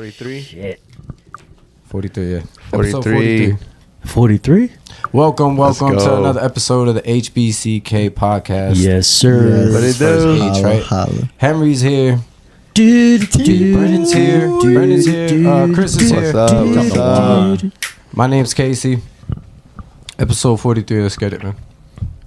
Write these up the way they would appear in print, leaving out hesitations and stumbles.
43? Shit. 43, yeah. 43. 43? Welcome Let's to go. another episode of the HBCK podcast. Yes, sir. What it First do? H, right? Holla. Henry's here. Dude, Brandon's here. Brandon's here. Chris is here. What's up? What's up? My name's Casey. Episode 43. Let's get it, man.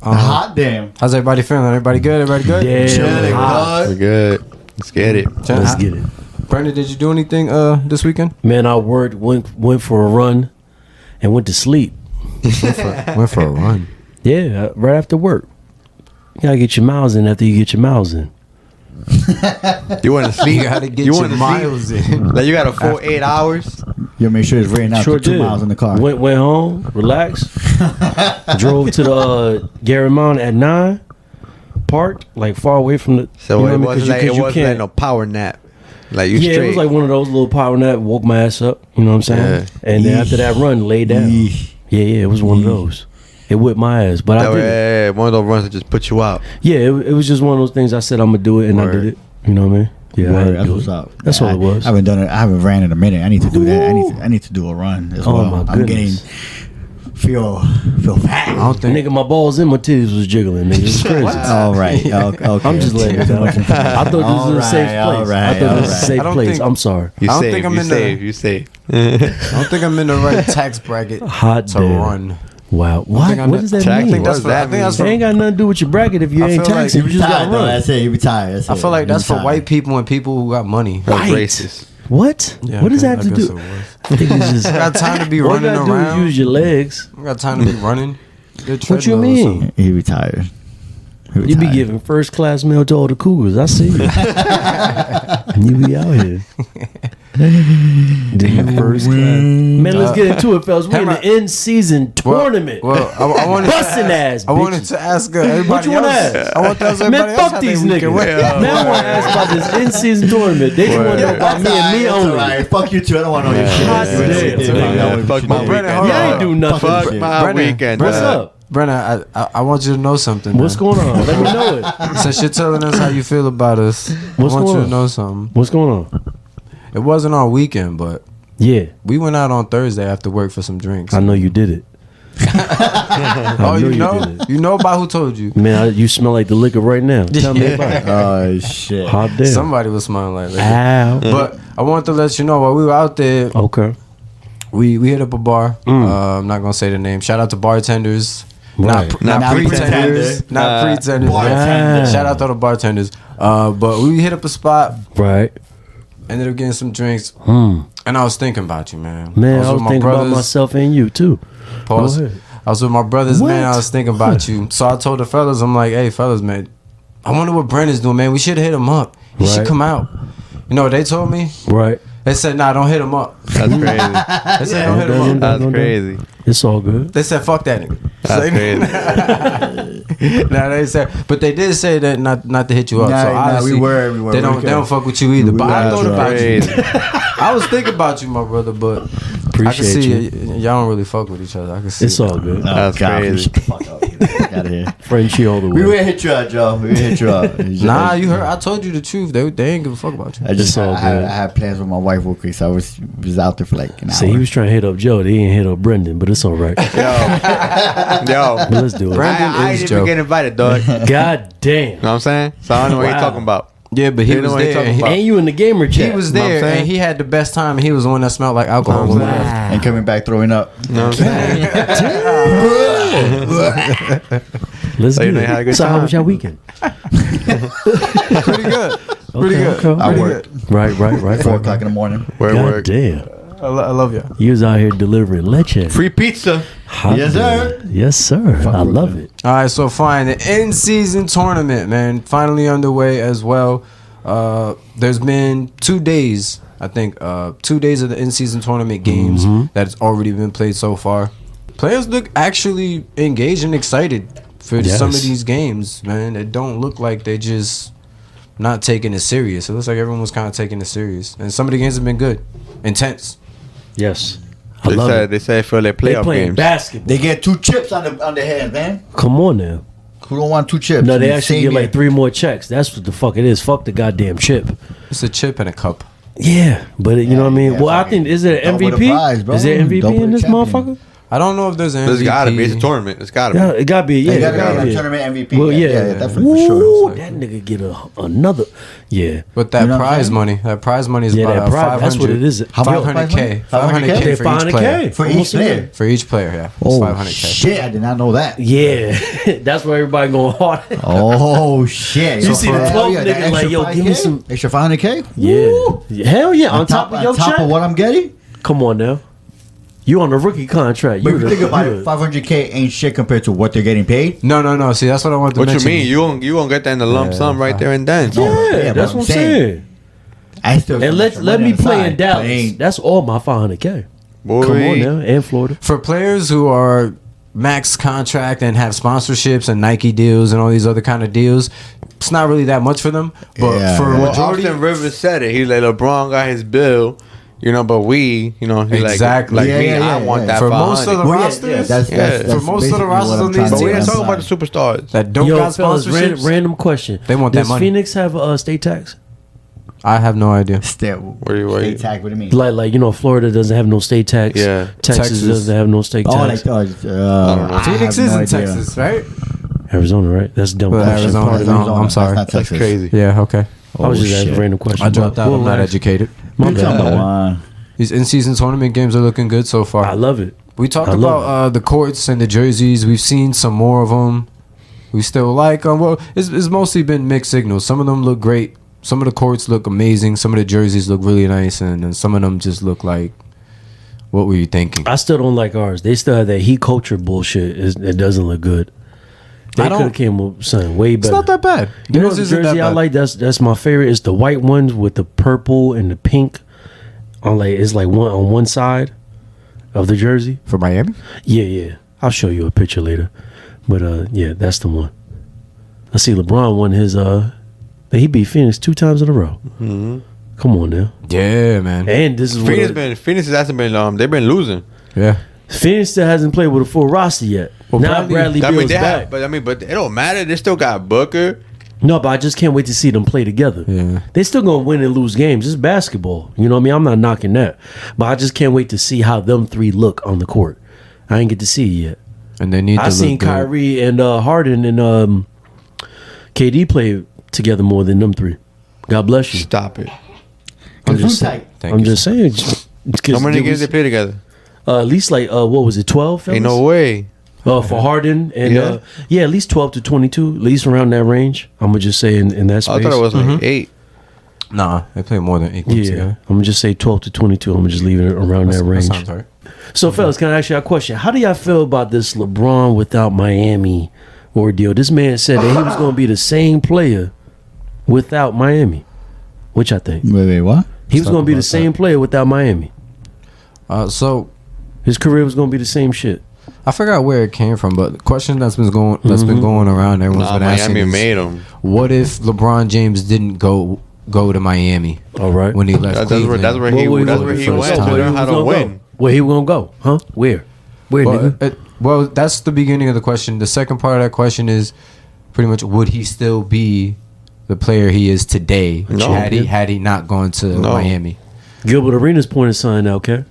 Hot damn. How's everybody feeling? Everybody good? Everybody good? Damn. We're good. Let's get it. Let's get it. Brandon, did you do anything this weekend? Man, I went for a run and went to sleep. Went for a run. Yeah, right after work. You gotta get your miles in after you get your miles in. You want to sleep? You gotta get you your wanna sleep? miles in. Like you got a full 8 hours? You make sure it's raining out Sure for 2 did. miles in the car. Went home, relaxed. Drove to the Gary Mountain at 9. Parked like far away from the. So you know it what I mean? wasn't 'Cause like you it wasn't can't- like no power nap. Like you Yeah, straight. it was like one of those little power nap. Woke my ass up. You know what I'm saying? Yeah. And then after that run, laid down. Yeesh. Yeah, it was one of those. It whipped my ass, but that I did it. way, one of those runs that just put you out. Yeah, it was just one of those things. I said I'm gonna do it, and I Word. did it. You know what I mean? Yeah, I had Word, to that's do what's it. up. That's all it was. I haven't done it. I haven't ran in a minute. I need to do that. I need to do a run as Oh, well. my I'm getting goodness. feel fat. I don't think. Nigga, my balls and my titties was jiggling. Nigga, it was crazy. All right. Okay. I'm just letting it go. I thought this was a safe place. All right, I thought this was a all safe I don't place. think- I'm sorry. You I don't safe. think I'm You in the- safe. You safe. I don't think I'm in the right tax bracket Hot to damn. run. Wow. think What? I'm What the- does that Tax- mean? I think that's What for, does I that think that's It for, ain't got nothing to do with your bracket if you I ain't feel like taxing. you You just gotta Retired, though. run. That's it. You retired. That's I it. feel like You that's for retired. white people and people who got money. That's Right. racist. What? Yeah, What does I that have to guess do? it was. I think it's just. I got time to be All you running gotta do is around. use your legs. I got time to be running. Get What you treadmill or mean? something. He retired. You be retired. giving first class meal to all the cougars. I see you. And you be out here. Doing first class. Man, let's get into it, fellas. We're in the end season tournament. Well, I wanted Busting ass, I wanted bitches. to ask everybody What you wanna else. ask? I want to ask everybody Man, else fuck how these they weekend niggas. went. Man, I want to ask about this in-season tournament. They just want to know about me and me That's only. all right. Fuck you too. I don't want to know your shit. Hot You ain't damn. shit. Yeah, fuck my Brennan, weekend. hold Yeah, I on. ain't do nothing. Fuck shit. my Brennan, weekend. What's up? Brenna, I want you to know something. What's man. going on? Let me know it. Since you're telling us how you feel about us, What's I want going you on? to know something. What's going on? It wasn't our weekend, but Yeah, we went out on Thursday after work for some drinks. I know you did it. Oh, you know? did it. You know about who told you? Man, you smell like the liquor right now. Tell me about it. Oh shit. Hot damn. Somebody was smiling like that. Ow. But I wanted to let you know while we were out there, Okay. we hit up a bar. I'm not gonna say the name. Shout out to bartenders. Right. Not Not pretenders. pretender. Not pretenders. Bartender. Shout out to the bartenders. But we hit up a spot, Right. ended up getting some drinks, and I was thinking about you, man. Man, I was with my thinking about brothers. myself and you too. Pause. Go ahead. I was with my brothers, man. What? I was thinking about you. So I told the fellas, I'm like, hey, fellas, man, I wonder what Brandon's doing, man. We should hit him up. He should Right. come out. You know what they told me? Right. They said, nah, don't hit him up. That's crazy. They said, don't hit him up. That's Don't do it. crazy. It's all good. They said, fuck that nigga. That's crazy. Nah, they said, but they did say that not to hit you up. Nah, so nah, obviously, we were. They don't fuck with you either. But I That's thought about you. Crazy. I was thinking about you, my brother, but I can Appreciate see you. y'all don't really fuck with each other. I can see It's it. all good. That's crazy. Shut the fuck up. Get the fuck out of here. Frenchie all the We way. will hit you up, Joe. We will hit you up. Nah, you heard. I told you the truth. They ain't give a fuck about you. I just It's all I had, good. I had plans with my wife real quick, so I was out there for like an hour. See, he was trying to hit up Joe. They didn't hit up Brendan, but it's all right. Yo. But let's do it. Brandon I is didn't Joe. even get invited, dog. You know God damn. what I'm saying? So I don't know what you're Wow. talking about. Yeah, but he You know was what he there. talking and about. And you in the gamer He chat. was Know what I'm there, saying? and he had the best time. And he was the one that smelled like alcohol. Know what I'm saying? Wow. and coming back throwing up. You know what I'm saying? Let's So you get know you had a it. good So how time? was your weekend? Pretty good. Pretty good. Okay. I Pretty worked. good. Right. 4 o'clock in the morning. Word, God word. damn. I love you. You was out here delivering leche. Free pizza. Hot Yes, damn. sir. Yes, sir. I love it. All right, so fine. The in-season tournament, man, finally underway as well. There's been 2 days, I think, 2 days of the in-season tournament games that's already been played so far. Players look actually engaged and excited for some of Yes. these games, man. It don't look like they just not taking it serious. It looks like everyone was kind of taking it serious, and some of the games have been good, intense. Yes. I love it. They said for their They playoff playing games. basketball. They get 2 chips on their head, man. Come on now. Who don't want 2 chips? No, they in the actually same get year? like 3 more checks. That's what the fuck it is. Fuck the goddamn chip. It's a chip and a cup. Yeah, but you know what I mean. Well, I think is there an Double the MVP? prize, bro. Is there MVP Double in the this champion. motherfucker? I don't know if there's an There's MVP. gotta be. It's a tournament. It's gotta be. Yeah, it gotta be. Yeah, They it got gotta a be. tournament MVP. Well, yeah, definitely for Ooh, sure. that nigga get another. Yeah, But that You know what I'm prize saying? money, that prize money is yeah, about that prize. That's what it is. How much 500K. 500K? 500K for each 500K player. For each Almost a player. million. For each player, yeah. It's Oh 500K. shit! I did not know that. Yeah, that's where everybody going hard. Oh shit! You see the 12 nigga like, yo, give me some- extra 500K. Yeah, hell yeah. On top of your on top check. of what I'm getting. Come on now, you on a rookie contract. But if you the- think about you it, the- 500K ain't shit compared to what they're getting paid. No. See, that's what I wanted to What you mention. mean? You gonna get that in the lump Yeah, sum right there and then? Yeah, Yeah, that's but what I'm saying. I still And let me play in Dallas. Ain't, That's all my 500K. Boy. Come on now, and Florida. For players who are max contract and have sponsorships and Nike deals and all these other kind of deals, it's not really that much for them. But Yeah. for a Well, majority, Austin Rivers said it. He's like, LeBron got his bill, but we, he Exactly. like Yeah, me, yeah, I want yeah. that For 500. most of the rosters, that's for most of the basically rosters what I'm on trying these But to we ain't teams say. talking about the superstars. that don't Yo, got fellas, sponsorships, random question. They want that Does money. Phoenix have a state tax? I have no idea. Still, Where you- state tag. What do you mean? Like Florida doesn't have no state tax. Yeah. Texas Texas. doesn't have no state Oh, tax. like know. Phoenix I is have in no idea. Texas, right? Arizona, right? That's a dumb Well, question. Arizona, Pardon no, me. I'm sorry. That's not That's Texas. crazy. Yeah, okay. I was just asking shit. a random question. I dropped out. We'll I'm not ask. educated. What you talking bad. about? These in-season tournament games are looking good so far. I love it. We talked I love about the courts and the jerseys. We've seen some more of them. We still like them. Well, it's mostly been mixed signals. Some of them look great. Some of the courts look amazing. Some of the jerseys look really nice, and then some of them just look like, what were you thinking? I still don't like ours. They still have that heat culture bullshit. It doesn't look good. They I could don't- have came with something way It's better. not that bad. You know Yours the isn't that jersey I bad. like? That's my favorite. It's the white ones with the purple and the pink. It's like one on one side of the jersey. For Miami? Yeah. I'll show you a picture later. But yeah, that's the one. I see LeBron won his he beat Phoenix 2 times in a row. Mm-hmm. Come on now. Yeah, man. And this is Phoenix hasn't been they've been losing. Yeah. Phoenix still hasn't played with a full roster yet. Well, now Bradley I mean, Beal's they back. have, but it don't matter. They still got Booker. No, but I just can't wait to see them play together. Yeah. They still gonna win and lose games. It's basketball. You know what I mean? I'm not knocking that. But I just can't wait to see how them three look on the court. I ain't get to see it yet. And they need to I seen look good. Kyrie and Harden and KD play together more than them three. God bless you. Stop it. I'm just saying. Thank I'm you. just saying. How many games they play together? At least like what was it? 12. Ain't no way. For Harden and Yeah. at least 12 to 22, at least around that range. I'm gonna just say in that space. I thought it was like 8. Nah, they play more than 8 games Yeah, together. I'm gonna just say 12 to 22. I'm gonna just leave it around that range. That sounds right. So, fellas, can I ask you a question? How do y'all feel about this LeBron without Miami ordeal? This man said that he was gonna be the same player without Miami. Which I think Wait, what? he was talk gonna be the about same player without Miami. So His career was gonna be the same shit. I forgot where it came from, but the question that's been going around, everyone's Nah, been asking Miami is, made them. what if LeBron James didn't go to Miami All right. when he left That's where Cleveland? that's where Well, he where went first to time. learn how to win. Where he gonna go? Huh? Where? Where, nigga? Well, that's the beginning of the question. The second part of that question is pretty much, would he still be the player he is today No. had he not gone to No. Miami? Gilbert Arenas pointed something out, okay?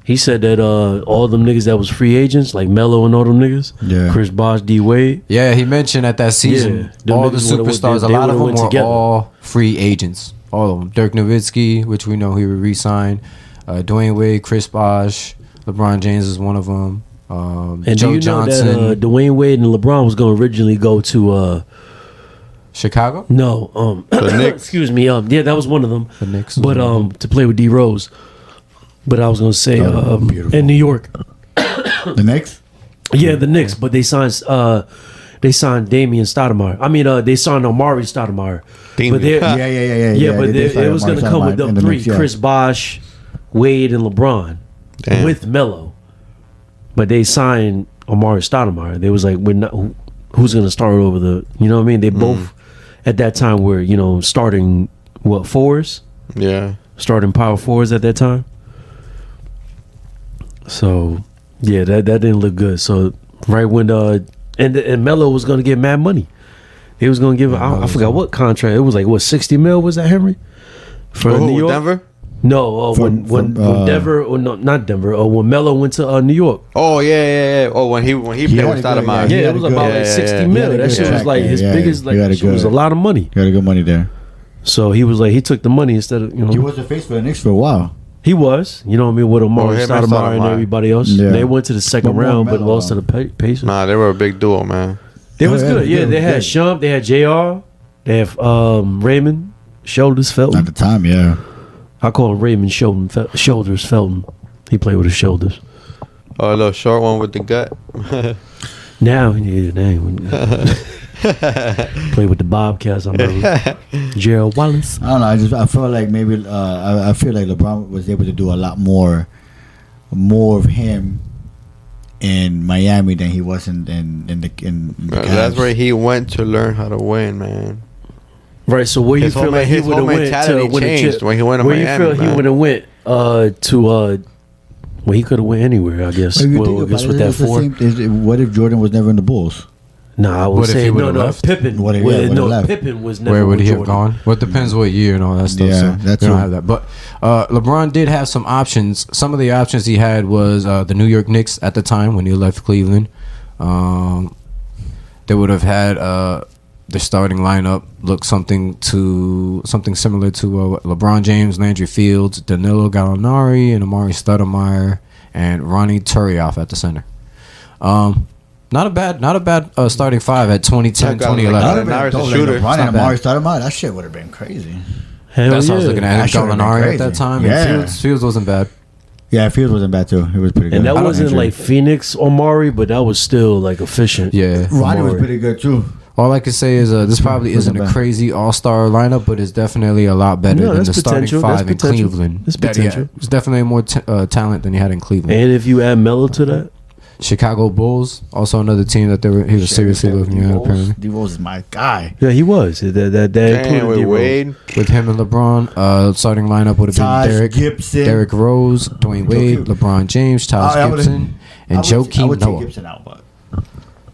He said that all them niggas that was free agents, like Melo and all them niggas, Yeah. Chris Bosh, D Wade, Yeah, he mentioned at that season, them all the niggas would've superstars, a they lot of would've them went were together. all free agents. All of them. Dirk Nowitzki, which we know he would re-sign. Dwayne Wade, Chris Bosh, LeBron James is one of them. and Joe do you Johnson, know that Dwayne Wade and LeBron was going to originally go to Chicago. The Knicks. excuse me, yeah, that was one of them. The Knicks. But to play with D Rose. But I was going to say beautiful. in New York. The Knicks? Yeah, the Knicks, but they signed Damian Stoudemire. I mean, they signed Omari Stoudemire. Damian. But they're, Yeah, Yeah, but they it was going to started come with them in the three: Knicks, yeah. Chris Bosh, Wade, and LeBron, Damn. with Melo. But they signed Omari Stoudemire. They was like, we're not. Who's going to start over the? You know what I mean? They both at that time were starting fours, Yeah. starting power fours at that time. So yeah, that didn't look good. So right when and Melo was going to get mad money. He was going to give I forgot what contract. It was like what 60 mil was that, Henry? For Who, New York. Denver? No, when Denver, or no, not Denver. When Melo went to New York. Oh yeah. Oh, when he played with Stoudemire. Yeah, it was about like 60 mil. That shit was like his biggest. Like, it was a lot of money. He got a good money there. So he was like, he took the money instead of He was the face for the Knicks for a while. He was, you know what I mean, with Amari Stoudemire and everybody else. Yeah. They went to the second round, but lost to the Pacers. Nah, they were a big duo, man. It was good. Yeah, they had Shump, they had JR, they have Raymond Shoulders Felton. At the time, yeah. I call him Raymond Shoulders Felton. He played with his shoulders. Oh, a little short one with the gut. Now, yeah, name. Play with the Bobcats. I remember Gerald Wallace. I don't know. I feel like maybe I feel like LeBron was able to do a lot more of him in Miami than he was in the Cavs. That's where he went to learn how to win, man. Right. So where you feel like he would have went to win a chip? When he went to Miami, where you feel he would have went to? Well, he could have went anywhere, I guess. Well, I guess with that four. What if Jordan was never in the Bulls? Nah, I would say no. Pippen. Left? Pippen was never. Where would he Jordan. have gone? Well, it depends what year and all that stuff. Yeah, so that's we don't true. have that. But LeBron did have some options. Some of the options he had was the New York Knicks at the time when he left Cleveland. They would have had the starting lineup look something similar to LeBron James, Landry Fields, Danilo Gallinari, and Amari Stoudemire, and Ronnie Turioff at the center. Not a bad starting five at 2010, 2011. Amari Stoudemire, that shit would have been crazy. Hell That's what I was looking at. That shit would've been Gallinari crazy. at that time. Yeah. And Fields wasn't bad. Yeah, Fields wasn't bad too. He was pretty good. And that wasn't like Phoenix Omari, but that was still like efficient. Yeah. Ronnie was pretty good too. All I can say is this probably isn't a crazy all-star lineup, but it's definitely a lot better than the starting five in Cleveland. There's potential. It's definitely more talent than you had in Cleveland. And if you add Melo to that, Chicago Bulls, also another team that he was seriously looking at. Apparently, D-Rose is my guy. yeah, he was. That included with D-Rose. Wade. with him and LeBron, starting lineup would have Taj been Derrick Rose, Dwayne Wade, LeBron James, Taj Gibson, and Joakim I would take Noah. Gibson out, but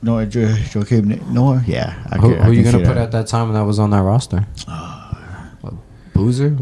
Joakim Noah. Yeah, Who are you gonna put at that time when that was on that roster? Boozer,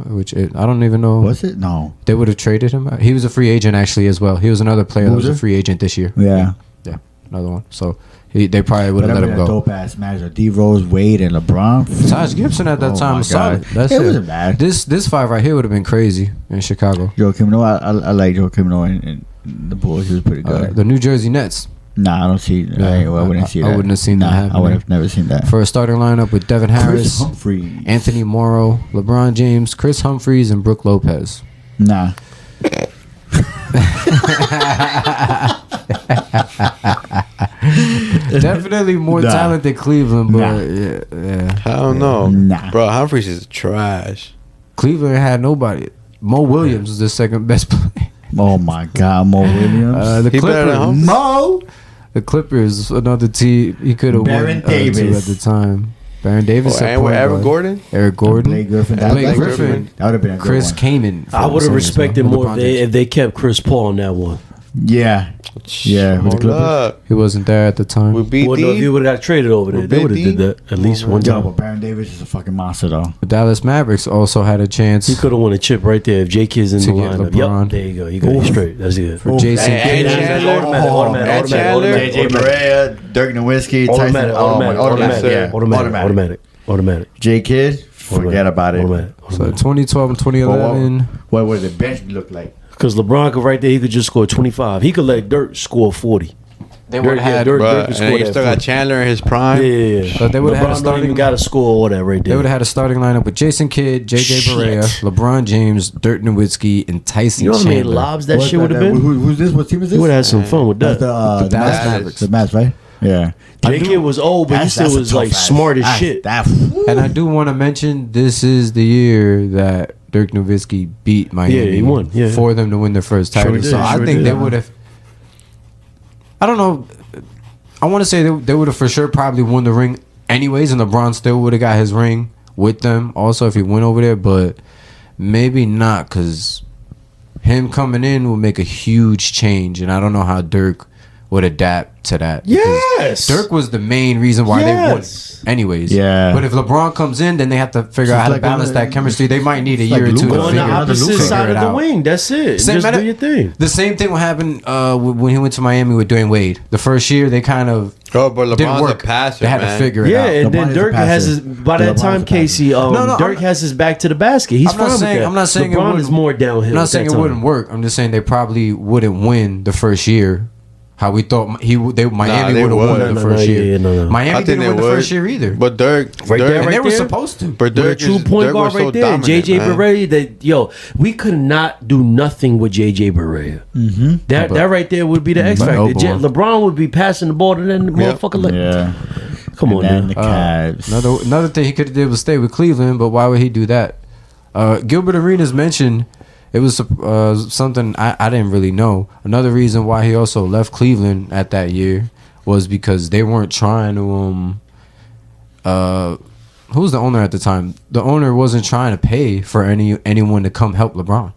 I don't even know. Was it? No. They would have traded him. He was a free agent actually as well. He was another player that was a free agent this year. Yeah. Yeah, another one. So they probably would have let him go. Dope ass match of D Rose, Wade, and LeBron. Taj Gibson at that time my was solid. God. That's It wasn't bad. This five right here would have been crazy in Chicago. Joakim Noah. I like Joakim Noah in the Bulls. He was pretty good. The New Jersey Nets. Nah, I don't see. I wouldn't see that. I wouldn't have seen that happen. I would have never seen that. For a starting lineup with Devin Chris Harris, Humphries. Anthony Morrow, LeBron James, Chris Humphries, and Brooke Lopez. Nah. Definitely more talent than Cleveland, but yeah. I don't know. Nah. Bro, Humphries is trash. Cleveland had nobody. Mo Williams was the second best player. Oh my God, Mo Williams. The He better than Clippers. Humphries? Mo. The Clippers, another team he could have won Baron two Davis. at the time. Baron Davis, And with Eric Gordon? Eric Gordon, Blake Griffin. Blake Griffin. Griffin, That would have been a good Chris one. Kaman. I would have respected more LeBron if they kept Chris Paul on that one. Yeah. Yeah. With the Hold Clippers. up. He wasn't there at the time. With Well, no, if BD? you would have got traded over there, With they would have BD? did that at least one Yo, time. but Baron Davis is a fucking monster though. The Dallas Mavericks also had a chance He could have won a chip right there if J Kid's in To the get lineup. LeBron. Yep, there you go. You got it straight. That's it. for Jason Hey, Kidd. Chandler. Automatic. JJ Barea, Dirk Nowitzki, Tyson. Automatic. J Kid, forget about it. So 2012 and 2011. What would the bench look like? Because LeBron could right there, he could just score 25. He could let Dirk score 40. They would have had. Dirk Bro, could and score you that still got 40. Chandler in his prime. Yeah. But they would've had a LeBron don't starting- even got to score all that right They there. would have had a starting lineup with Jason Kidd, JJ Shit. Barea, LeBron James, Dirk Nowitzki, and Tyson You know how many Chandler. lobs that What's shit would have been? Who's this? What team is this? You would have had some fun with That's that. the Dallas Mavs. Mavericks. The Mavs, right? Yeah. J Kid was old, but he still was like smart as shit. And I do want to mention this is the year that Dirk Nowitzki beat Miami. Yeah, he won. Yeah. For them to win their first title. did, So I sure think did. they would have. I don't know. I want to say they would have for sure probably won the ring anyways, and LeBron still would have got his ring with them also if he went over there, but maybe not because him coming in will make a huge change, and I don't know how Dirk would adapt to that. Because Yes. Dirk was the main reason why they won. Anyways, Yeah. But if LeBron comes in, then they have to figure out how to like balance that chemistry. They might need a it's year like or two Luka. to Go on the figure opposite figure side it of the out. wing. That's it. Same Just matter- do your thing. The same thing what happened when he went to Miami with Dwayne Wade. The first year they kind of Oh, but didn't LeBron's a work. passer, They had man. to figure it Yeah, out. and LeBron then is a Dirk passer. has his. By that LeBron's time, a passer. Casey, No, Dirk has his back to the basket. He's I'm not fine saying- with that. I'm not saying it LeBron wouldn't- is more downhill. I'm not at saying that it time. wouldn't work. I'm just saying they probably wouldn't win the first year. How we thought Miami they would have would. won the No, first yeah, year. yeah, no. Miami I think didn't they win the would. first year either. But Dirk, Right there, and right they were there. supposed to. But With a Dirk true is, point Dirk guard was so right there, dominant, JJ man. Barea. That we could not do nothing with JJ Barea. Mm-hmm. That right there would be the X But factor. elbow him. LeBron would be passing the ball to that motherfucker. Like, Yeah. come on, And man. then the Cavs. Another thing he could have did was stay with Cleveland, but why would he do that? Gilbert Arenas mentioned it was something I didn't really know. Another reason why he also left Cleveland at that year was because they weren't trying to who was the owner at the time? The owner wasn't trying to pay for anyone to come help LeBron.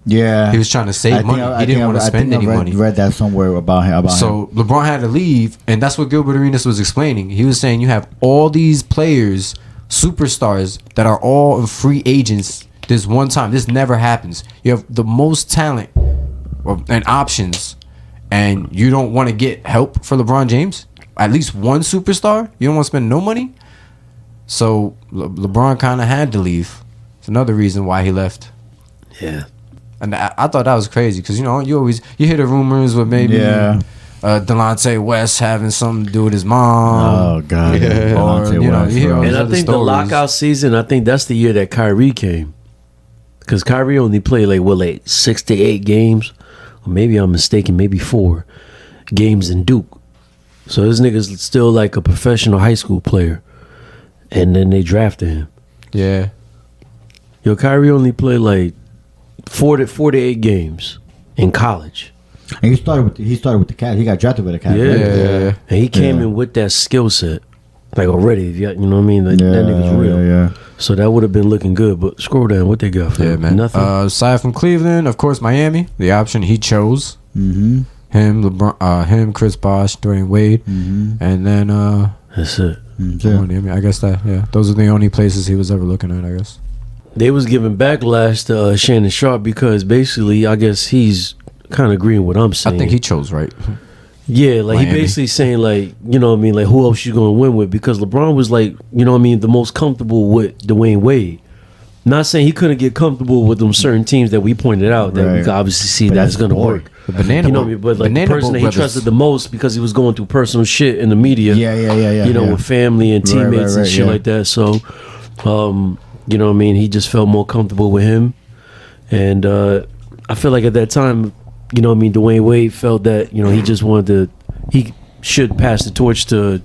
Yeah. He was trying to save money. He didn't want to spend any money. Read that somewhere about him. So LeBron had to leave, and that's what Gilbert Arenas was explaining. He was saying you have all these players, superstars that are all free agents. This one time, this never happens. You have the most talent and options, and you don't want to get help for LeBron James. At least one superstar. You don't want to spend no money. So LeBron kind of had to leave. It's another reason why he left. Yeah. And I thought that was crazy because you hear the rumors with maybe Delonte West having something to do with his mom. Oh God. Yeah. Delonte Or, you know, West, you hear bro. all And I other think the stories. lockout season, I think that's the year that Kyrie came. Because Kyrie only played like 6 to 8 games. Or maybe I'm mistaken, maybe 4 games in Duke. So this nigga's still like a professional high school player. And then they drafted him. Yeah. Yo, Kyrie only played like 4 to 8 games in college. And he started with the Cavs. He got drafted with the Cavs. Yeah. right? Yeah. And he came in with that skill set. Like already, you know what I mean? Like, that nigga's real. Yeah. So that would have been looking good. But scroll down, what they got for Yeah, him? man. Nothing. Aside from Cleveland, of course, Miami, the option he chose. Mm-hmm. Him, LeBron, Chris Bosh, Dwayne Wade, and then That's it. Miami. I guess those are the only places he was ever looking at. I guess. They was giving backlash to Shannon Sharp because basically, I guess he's kind of agreeing with what I'm saying. I think he chose right. Yeah, like Miami. he basically saying like, you know what I mean, like who else you gonna win with? Because LeBron was like, you know what I mean, the most comfortable with Dwayne Wade. Not saying he couldn't get comfortable with them certain teams that we pointed out that we Right. could obviously see But that's that's gonna boy. work. The Banana You know Boat- what I mean? But like Banana the person Boat that he brothers. trusted the most because he was going through personal shit in the media. Yeah. You know, yeah. with family and Right, teammates and right, shit yeah. like that. So, you know what I mean? He just felt more comfortable with him. And I feel like at that time, you know what I mean, Dwayne Wade felt that, you know, he just wanted to, he should pass the torch to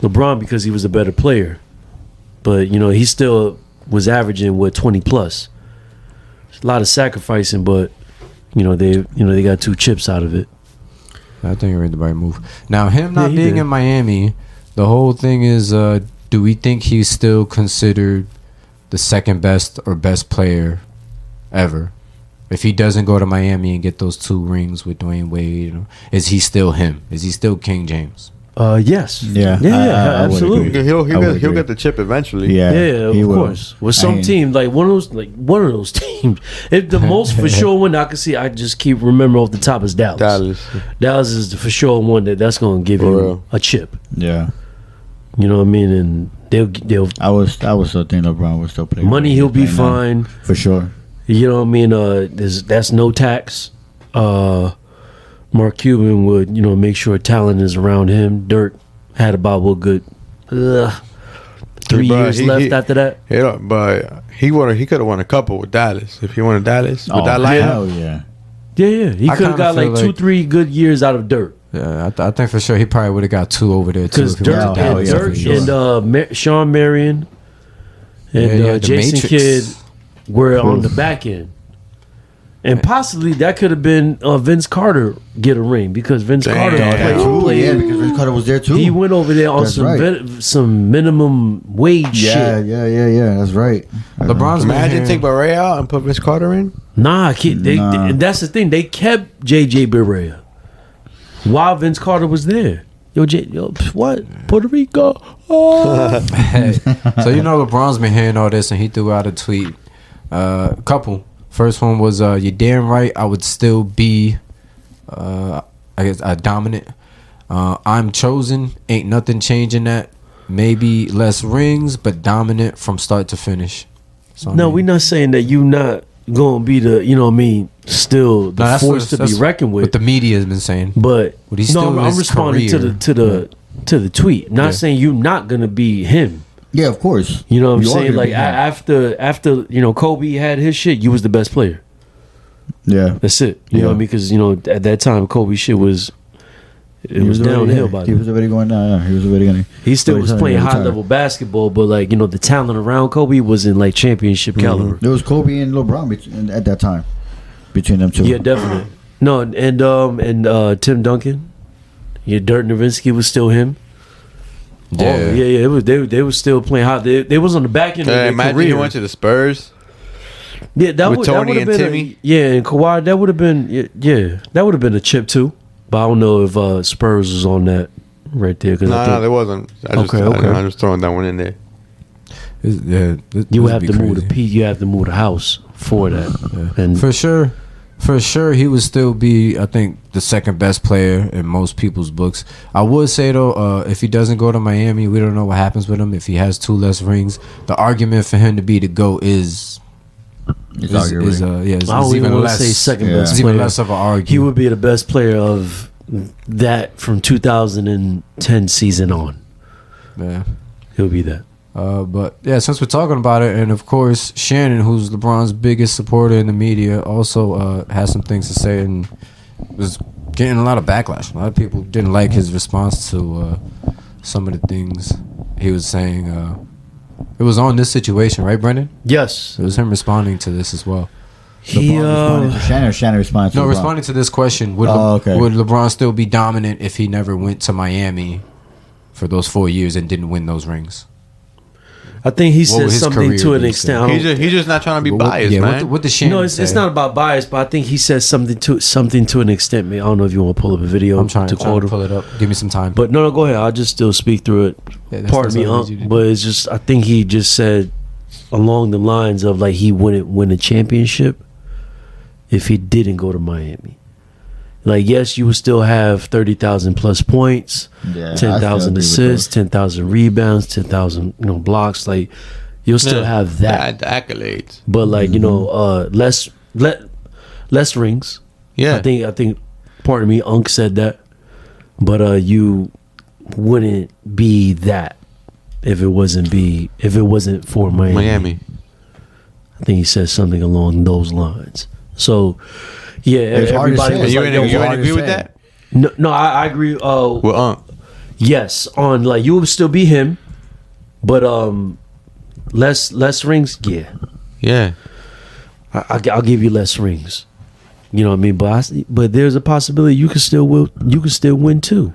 LeBron because he was a better player. But, you know, he still was averaging, 20 plus. It's a lot of sacrificing, but, they got 2 chips out of it. I think he made the right move. Now, him not he being did. in Miami, the whole thing is, do we think he's still considered the second best or best player ever? If he doesn't go to Miami and get those 2 rings with Dwayne Wade, is he still him? Is he still King James? Yes. Yeah, Yeah, I would absolutely. agree. He'll I would he'll agree. get the chip eventually. Yeah, Yeah, he of will. course. With some I mean- team, like one of those teams. If the most for sure one I can see, I just keep remembering off the top is Dallas. Dallas is the for sure one that's going to give For you real. a chip. Yeah, You know what I mean? And they'll I was still thinking LeBron was still playing. money. He'll be right now. fine. For sure. You know what I mean? That's no tax. Mark Cuban would make sure talent is around him. Dirk had about 3 Bro, years he- left he- after that. Yeah, but he could have won a couple with Dallas if he wanted Dallas with that lineup. hell yeah. Yeah. He I could have kinda got like feel 2-3 good years out of Dirk. Yeah, I think for sure he probably would have got 2 over there too. Because if he went to Dirk, hell Dallas. yeah, Dirk for sure. and Sean Marion and Yeah, the Jason Matrix. Kidd were on the back end. And possibly that could have been Vince Carter get a ring because Vince Damn. Carter Ooh, played. yeah, because Vince Carter was there too. He went over there on That's some right. some minimum wage Yeah, shit. yeah. That's right. LeBron's been Imagine hearing- take Barea out and put Vince Carter in. Nah, Nah. and that's the thing. They kept JJ Barea. while Vince Carter was there. Yo, what? Puerto Rico? Oh. So LeBron's been hearing all this, and he threw out a tweet. A couple. First one was, "You're damn right. I would still be, I guess, dominant. I'm chosen. Ain't nothing changing that. Maybe less rings, but dominant from start to finish." So, No, we're not saying that you not gonna be the, still the force to be reckoned with. What the media has been saying. But he's still I'm responding to the tweet. Not saying you're not gonna be him. Yeah, of course. You know what I'm You are saying? gonna Like be him. after Kobe had his shit, you was the best player. Yeah. That's it. You know what I mean? Because at that time, Kobe shit was downhill by He then. was already going down. Yeah. He was already going. He still was playing high level basketball, but the talent around Kobe was in like championship caliber. There was Kobe and LeBron at that time, between them two. Yeah, definitely. No, and Tim Duncan, Dirk Nowitzki was still him. Yeah, It was they were still playing high. They was on the back end of their Imagine career. he went to the Spurs. Yeah, that with would Tony have and been Timmy. and Kawhi. That would have been that would have been a chip too. But I don't know if Spurs was on that right there. Cause No, there wasn't. I'm just throwing that one in there. You have to move the piece. You have to move the house for that. Yeah. And For sure, he would still be, I think, the second best player in most people's books. I would say though, if he doesn't go to Miami, we don't know what happens with him. If he has 2 less rings, the argument for him to be the GOAT is I don't even want to say second best it's player. even less of an argument. He would be the best player of that from 2010 season on. Yeah. He'll be that. But yeah, since we're talking about it, and of course Shannon, who's LeBron's biggest supporter in the media, also has some things to say and was getting a lot of backlash. A lot of people didn't like his response to some of the things he was saying. It was on this situation, right, Brendan? Yes, it was him responding to this as well. He responding to Shannon, or Shannon responding to LeBron? Responding to this question: Would LeBron still be dominant if he never went to Miami for those 4 years and didn't win those rings? I think he said something to an extent. He's just not trying to be biased, man. What the Shannon say? It's not about bias, but I think he says something to an extent. Man, I don't know if you want to pull up a video. I'm trying to quote him. pull it up. Give me some time. But no, go ahead. I'll just still speak through it. Yeah, Pardon me, but it's just I think he just said along the lines of like he wouldn't win a championship if he didn't go to Miami. Like, yes, you would still have 30,000 plus points, 10,000 assists, 10,000 rebounds, 10,000 blocks. Like, you'll still have that. The accolades. But like less rings. Yeah, I think. Pardon me, Unc said that. But you wouldn't be that if it wasn't for Miami. I think he said something along those lines. So. Yeah, everybody was like, you agree with that? No, I agree. Well, yes, on like you would still be him, but less rings. Yeah. I'll give you less rings. You know what I mean? But there's a possibility you could still win too.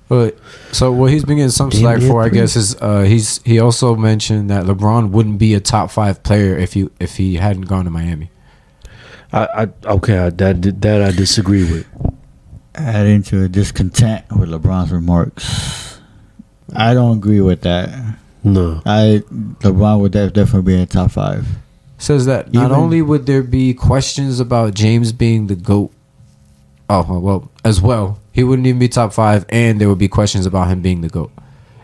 But so what he's been getting some slack for, I guess, is he also mentioned that LeBron wouldn't be a top 5 player if he hadn't gone to Miami. That I disagree with. Adding to a discontent with LeBron's remarks, I don't agree with that. No, LeBron would definitely be in the top 5. Says that not only would there be questions about James being the GOAT, as well, he wouldn't even be top 5, and there would be questions about him being the GOAT.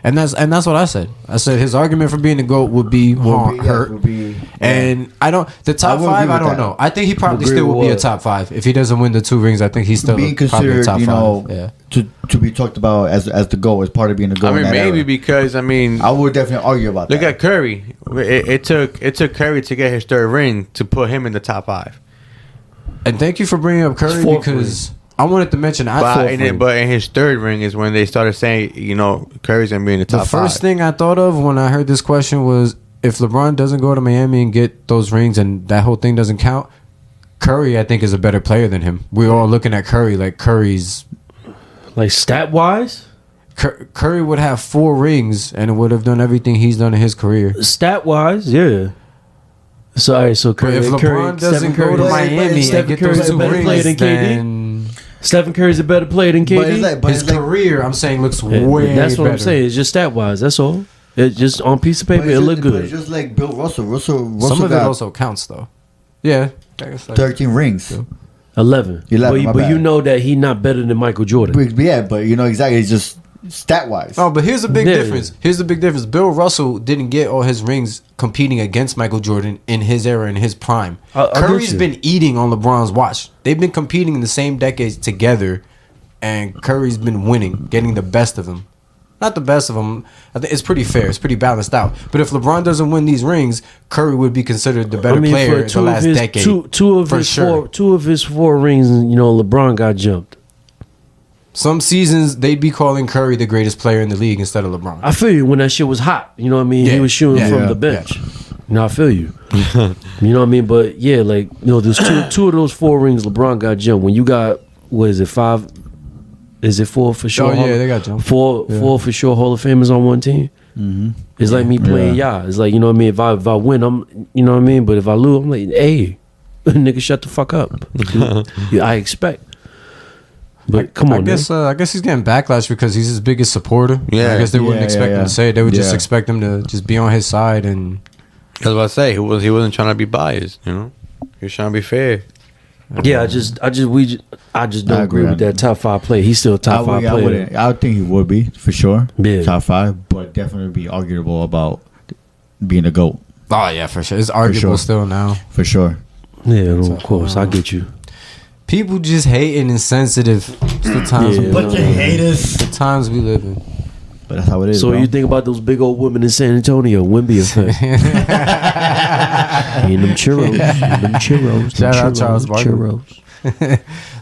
And that's what I said. I said his argument for being the GOAT would be hurt. And I don't the top 5. I don't know. I think he probably still will be a top 5 if he doesn't win the 2 rings. I think he's still being probably a considered, top 5. Yeah. to be talked about as the GOAT, as part of being the GOAT. I mean, maybe because I would definitely argue about look that. at Curry. It took Curry to get his 3rd ring to put him in the top 5. And thank you for bringing up Curry because I wanted to mention but in his 3rd ring is when they started saying, Curry's gonna be in the top 5. The first thing I thought of when I heard this question was if LeBron doesn't go to Miami and get those rings and that whole thing doesn't count, Curry I think is a better player than him. We're all looking at Curry like Curry's like stat wise. Curry would have 4 rings and would have done everything he's done in his career. Stat wise, yeah. So Curry, if LeBron doesn't go to Miami and get those 2 rings, then Stephen Curry's a better player than KD. His career, I'm saying, looks way That's what better. I'm saying. It's just stat wise. That's all. It just on piece of paper, it look But good. it's just like Bill Russell. Some of it got also counts, though. Yeah. I guess 13 rings. 11. 11, my But bad. you know that he not better than Michael Jordan. Yeah, but you know exactly. It's just stat wise. Oh, but here's the big Yeah. difference. Here's the big difference. Bill Russell didn't get all his rings competing against Michael Jordan in his era, in his prime. I'll get Curry's you. been eating on LeBron's watch. They've been competing in the same decades together, and Curry's been winning, getting the best of them. Not the best of them. I think it's pretty fair. It's pretty balanced out. But if LeBron doesn't win these rings, Curry would be considered the better player in the last decade. Two of his four rings, you know, LeBron got jumped. Some seasons they'd be calling Curry the greatest player in the league instead of LeBron. I feel you when that shit was hot. You know what I mean? Yeah. He was shooting Yeah. from Yeah. the bench. You know, I feel you. You know what I mean? But yeah, like, you know, there's two of those four rings LeBron got jumped. When you got, what is it, 5? Is it 4 for sure? Oh, yeah, they got jumped. Four for sure Hall of Famers on one team. Mm-hmm. It's like me playing It's like, you know what I mean? If I win, I'm, you know what I mean? But if I lose, I'm like, hey, nigga, shut the fuck up. Yeah, I expect. But come on, I guess he's getting backlash because he's his biggest supporter. Yeah. I guess they wouldn't expect him to say it. They would just Yeah. expect him to just be on his side. And I was about to say he wasn't trying to be biased. You know, he was trying to be fair. Yeah, I just don't agree agree. with that top 5 play. He's still a top 5 player. I would think he would be for sure. Yeah. Top 5, but definitely be arguable about being a GOAT oh yeah, for sure, it's arguable sure. still now. for sure. Yeah, no, of course, I get you. People just hating and sensitive. It's the times, Yeah. we Bunch live of in. haters. The times we live in. But that's how it is. So bro. you think about those big old women in San Antonio, Wemby effect. And them churros. Shout out Charles Barkley. churros.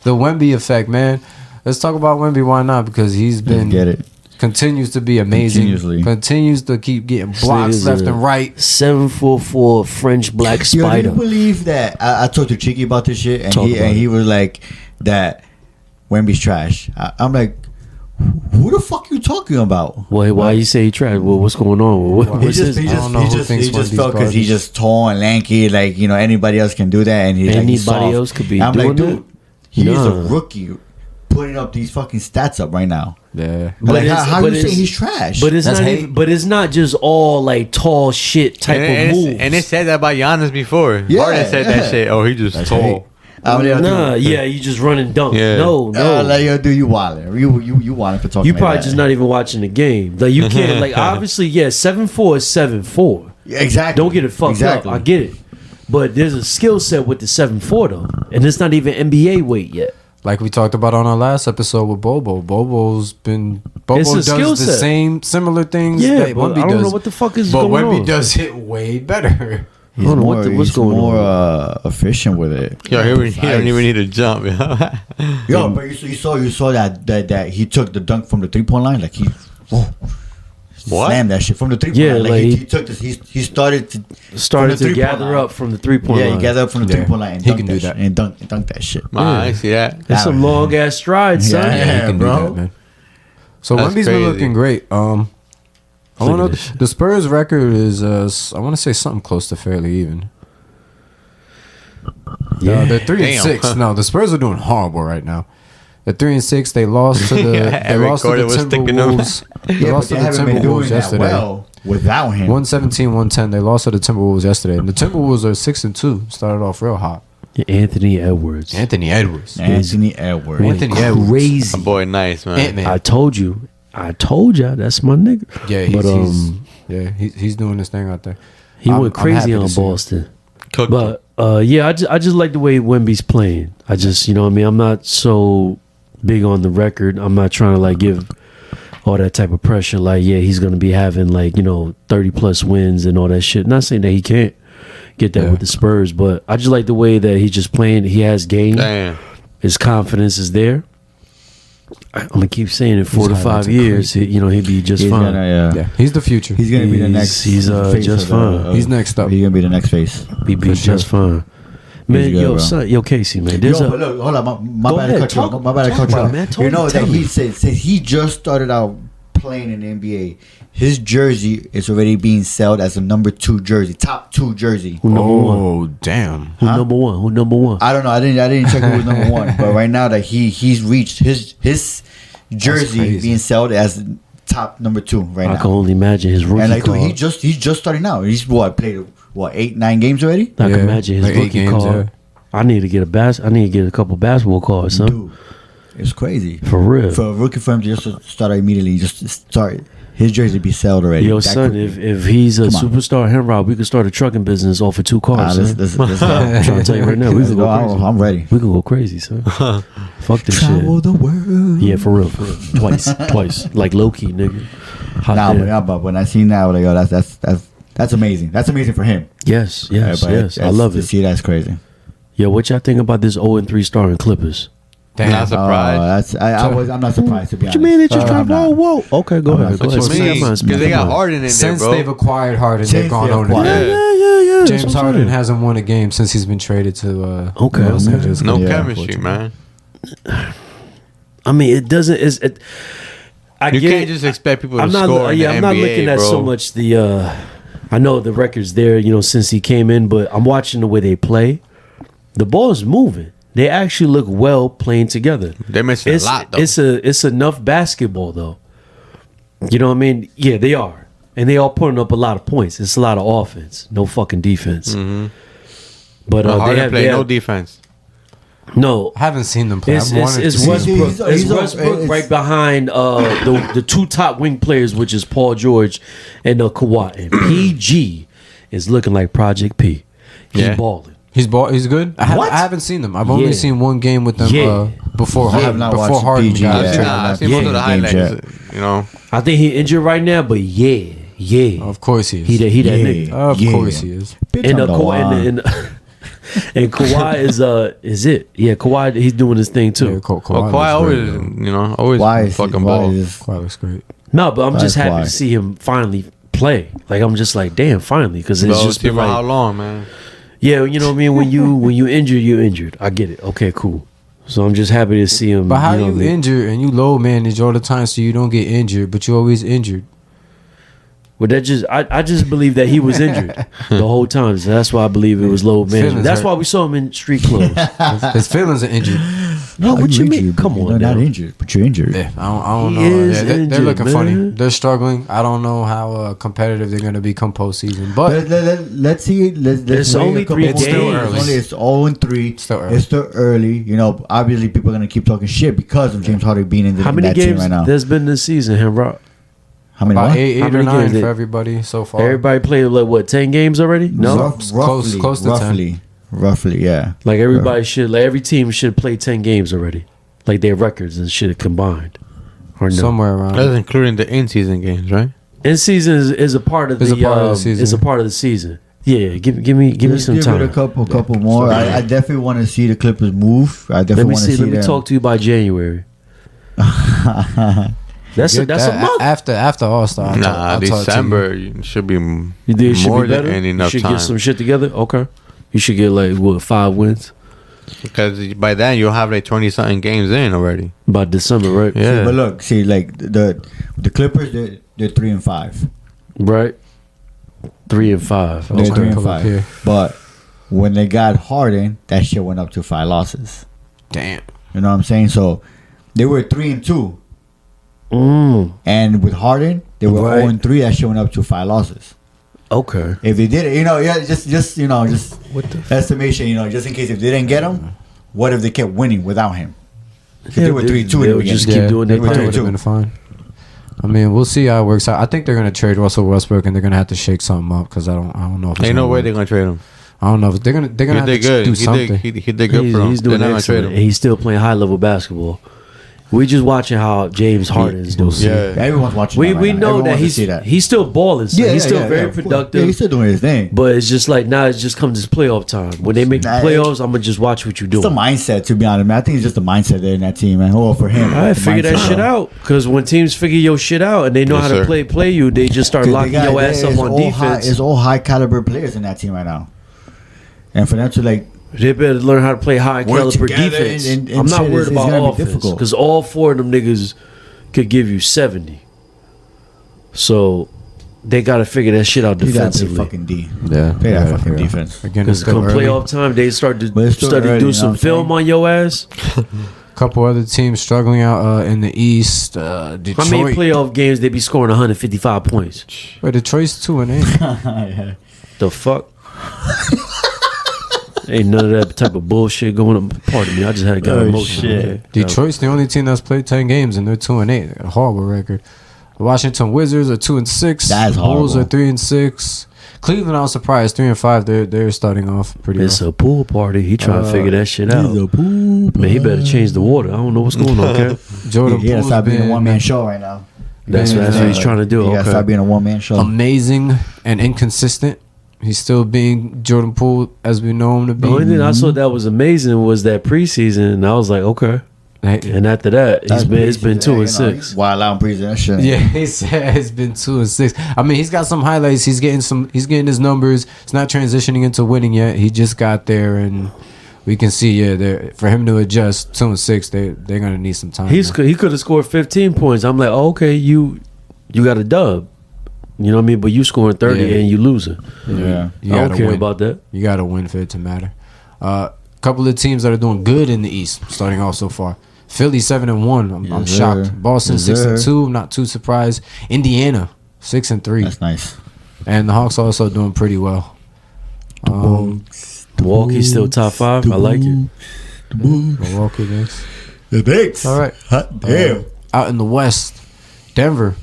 The Wemby effect, man. Let's talk about Wemby. Why not? Because he's been get it? continues to be amazing. Continuously. Continues to keep getting blocks Nigga's left a and right. 7'4" French black Yo, do spider. you believe that? I talked to Cheeky about this shit, and Talk about he it. was like that Wemby's trash. I'm like, who the fuck you talking about? Why you say he trash? Well, what's going on? He What's just, his, he I just, don't know he who just, thinks he just Wemby's felt because he's garbage. just tall and lanky, like, you know, anybody else can do that, and he's like, he's Anybody soft. else could be I'm doing like, dude, that? he's Nah. a rookie putting up these fucking stats up right now. Yeah. Like, it's- how but you say it's- he's trash? But it's That's not hate. even, but it's not just all like tall shit type And, of and, moves. and it said that by Giannis before. Yeah, Harden said yeah. that shit. Oh, he just That's tall. hate. I mean, Nah, yeah, you just run and dunk. Yeah. No. like, yo, dude, you wildin'. You wildin' for talking You like probably that. just not even watching the game. Like you can't like obviously, yeah, 7'4" is 7'4". Yeah, exactly. Don't get it fucked Exactly. up. I get it. But there's a skill set with the 7'4" though. And it's not even NBA weight yet. Like we talked about on our last episode with Bobo. Bobo It's a does skill the set. same similar things Yeah, that but Wemby I don't does. know what the fuck is but going Wemby on. does it way better. I don't know what's he's going more, on. efficient with it. Yo, he don't even need to jump. Yo. Yo, but you saw that he took the dunk from the 3-point line, like he What? slammed that shit from the 3-point Yeah, line. Like like he took this. He started to Started from the to 3-point gather line. up from the 3-point Yeah, line. he gathered up from the Yeah. 3-point line and He dunked can do that. shit, and dunk that shit. I see that. It's some long ass strides, son. Yeah. He can do bro. that, man. So That's Wemby's been crazy. looking great. I Look want at to. this. The Spurs record is I want to say something close to fairly even. Yeah. They're 3-6. Damn. No, the Spurs are doing horrible right now. They're 3-6. They lost to the. Yeah, they Eric lost to the Gordon was sticking them. Timberwolves. They Yeah, but lost to they the haven't been doing Timberwolves that yesterday. well without him. 117-110. They lost to the Timberwolves yesterday, and the Timberwolves are 6-2. Started off real hot. Anthony Edwards. Anthony Edwards. Anthony Edwards. Went Anthony Edwards. crazy. My boy, nice man. Ant-Man. I told you. That's my nigga. Yeah, he's doing this thing out there. He I'm- went I'm happy crazy to on see him. Boston. Cooked him. But yeah, I just like the way Wemby's playing. I just, you know what I mean? I'm not so big on the record. I'm not trying to like give all that type of pressure. Like, yeah, he's going to be having like, you know, 30 plus wins and all that shit. Not saying that he can't get that Yeah. with the Spurs, but I just like the way that he's just playing. He has game. Damn. His confidence is there. I'm going to keep saying in 4 to He's 5 highlights are years, he'd be just He's fine. gonna, Yeah, he's the future. He's gonna be the He's- next. he's, face just of fine. He's next up. He's gonna be the next face. He'd be For sure. just fine. Man, good, yo, bro. son, yo, Casey, man. There's Yo, a, but look, hold on, my Go bad ahead, to cut you talk- off. My bad to talk cut you about it, off. man. You know Tell that me. he said he just started out playing in the NBA, his jersey is already being sold as a number 2 jersey, top 2 jersey. Who number one? Oh damn! Who number one? Who number one? I don't know. I didn't check who was number 1, but right now that he's reached his jersey being sold as top number 2 right now. I can only imagine his rookie And like, card. dude, he's just starting out. He's played 8-9 games already. I can imagine his like 8 rookie games, card. yeah. I need to get a couple basketball cards, son. Dude, it's crazy For real. for a rookie for him to just start immediately. Just start his jersey be sold already. Yo, that son, quickly. if he's a Come on. superstar Henrod, we could start a trucking business off of 2 cars. Let's son. go. I'm trying to tell you right now, we Let's can go. go crazy. I'm ready. We can go crazy, son. Fuck this Travel shit. the world. Yeah, for real. Twice. Like low key, nigga. Hot Nah, damn. but when I seen that, I was like, oh, that's amazing. That's amazing for him. Yes. But I love to it. see that's crazy. Yo, what y'all think about this 0-3 star in Clippers? Damn. Not surprised. I'm not surprised to be What honest. you mean? They just I'm dropped? not. Whoa. Okay, go I'm ahead. not- Go what ahead. you Speak mean? your mind, speak Because they your got mind. Harden in there, Since bro. they've acquired Harden, Since they've gone they've on. acquired- Yeah. James that's what I'm Harden saying. hasn't won a game since he's been traded to Okay, Los okay. Angeles. No Yeah, chemistry, man. I mean, it doesn't. I You get can't it. just expect people to I'm not. score in the I'm NBA, not looking at bro. so much the. I know the record's there, since he came in, but I'm watching the way they play. The ball is moving. They actually look well playing together. They're missing a lot, though. It's enough basketball though. You know what I mean? Yeah, they are, and they are putting up a lot of points. It's a lot of offense, no fucking defense. Mm-hmm. But But they Harden have, play they no have- defense. No, I haven't seen them play. It's I've wanted to see them. Westbrook. It's he's Westbrook it's- right behind the 2 top wing players, which is Paul George and Kawhi. And PG is looking like Project P. He's Yeah. balling. He's good. I haven't seen them. I've only Yeah. seen one game with them Yeah. before. I have not before watched Harden PG got yet. traded. I've seen Yeah. most of the Games highlights. You know, I think he injured right now, but yeah. Of course he is. He that nigga. Of Yeah. course he is. Bitch, And I'm the one. and Kawhi is it? Yeah, Kawhi he's doing his thing too. Yeah, Kawhi always, always Why is fucking why ball. is Kawhi looks great. No, but I'm just That's happy why. to see him finally play. Like I'm just like, damn, finally, because it's Bro, just see been for how like, long, man? yeah, you know what I mean. When you injured, you're injured. I get it. Okay, cool. So I'm just happy to see him. But how know you what I mean? injured and you low manage all the time so you don't get injured, but you always injured? Well, that just I just believe that he was injured the whole time. So that's why I believe it was low management. Feelings That's hurt. why we saw him in street clothes. His feelings are injured. No, How what you mean? injured? Come on, You're not now. injured, but you're injured. Yeah, I don't He know. is Yeah, they're injured, looking man. funny. They're struggling. I don't know how competitive they're going to become postseason. But Let's see. Let's It's wait only a couple 3 more It's still games. early. It's 0-3. It's still early. It's still early. Obviously people are gonna keep talking shit because of James Harden being in How many that team games right now. there's been this season, Henry? How many? about what? eight How or many 9 games for did- everybody so far. Everybody played like what 10 games already? No, Close to 10. roughly, yeah. like everybody should like every team should play 10 games already, like their records and shit combined, or no? Somewhere around. That's including the in-season games, right? In season is a part of Is the a part of the season. Is a part of the season. Yeah, give me Just some give time. it a couple more. I definitely want to see the Clippers move. I Let definitely me want to see. see Let me them. talk to you by January. That's a Get that month. after All Star. Nah, December should be You think it should more be better? than You enough should time. get some shit together. Okay, you should get like what 5 wins Because by then you'll have like 20-something games in already. by December, right? Yeah. But look, see, like the Clippers, they're 3-5. Right. 3 and 5. They're Okay. 3 and Pull up 5. here. But when they got Harden, that shit went up to 5 losses. Damn. You know what I'm saying? So they were 3-2, and with Harden, they were Right. 0-3. That shit went up to 5 losses. Okay. If they did it, just What the? estimation, just in case if they didn't get him, what if they kept winning without him? 'Cause they were 3-2 in They the would just beginning. keep doing They their were That thing. would have 3-2. been fine. I mean, we'll see how it works out. I think they're gonna trade Russell Westbrook, and they're gonna have to shake something up because I don't know. If it's Ain't no gonna way work. they're gonna trade him. I don't know if they're gonna He have did to good. do He something. did good for him. He's doing They're not gonna excellent. trade And him. he's still playing high level basketball. We just watching how James Harden is doing. Yeah. Everyone's watching. We that right we now. know Everyone that wants to see he's still balling. So he's still very of course. productive. Yeah, he's still doing his thing. But it's just like now it's just comes this playoff time. When they make the Nah, playoffs, I'm gonna just watch what you're It's the doing. mindset, to be honest, man. I think it's just the mindset there in that team, man. Oh, for him. All right, the figure that mindset. shit out. Because when teams figure your shit out and they know Yes, how to sir. play you, they just start 'Cause locking they got- your ass up it's on all defense. It's all high caliber players in that team right now, and for them to like. They better learn how to play high Work caliber together defense. and I'm not shit, worried it's about gonna be offense difficult. because all 4 of them niggas could give you 70. So they got to figure that shit out You gotta play defensively. fucking D. Yeah, Play that fucking defense. Again, it's Because come still early. playoff time, they start But to it's still start to early, do you know some what I'm film saying? on your ass. Couple other teams struggling out in the East. Detroit. How many playoff games they be scoring 155 points? Wait, Detroit's 2-8. Yeah. The fuck? Ain't none of that type of bullshit going on. Pardon me, I just had got Oh, emotional. shit. Okay? Detroit's the only team that's played 10 games and they're 2-8. They got a horrible record. The Washington Wizards are 2-6. That's The Bulls horrible. are 3-6. Cleveland, I was surprised, 3-5. They're starting off pretty It's well. a pool party. He trying to figure that shit out. He's a poop. Man, he better change the water. I don't know what's going on, okay? Jordan He gotta Poole's stop being a been one man show right now. That's what he's trying to do. He gotta Okay. stop being a one man show. amazing and inconsistent. He's still being Jordan Poole as we know him to be. The only thing I saw that was amazing was that preseason, and I was like, okay. Hey, And after that, it's been 2-6. Wild out in preseason. That shit. yeah, he said it's been 2-6. I mean, he's got some highlights. He's getting his numbers. It's not transitioning into winning yet. He just got there, and we can see, for him to adjust 2-6, they're gonna need some time. He could have scored 15 points. I'm like, oh, okay, you got a dub. You know what I mean? But you scoring 30 Yeah. and you losing. Yeah. You I don't gotta care win. about that. You got to win for it to matter. Couple of teams that are doing good in the East, starting off so far. Philly 7-1. I'm Yes, shocked. sir. Boston Yes, sir. 6-2. I'm not too surprised. Indiana 6-3, That's nice. and the Hawks also doing pretty well. Milwaukee's still top 5. I like it. Milwaukee next. The Knicks. All right. Hot damn. Out in the West, Denver,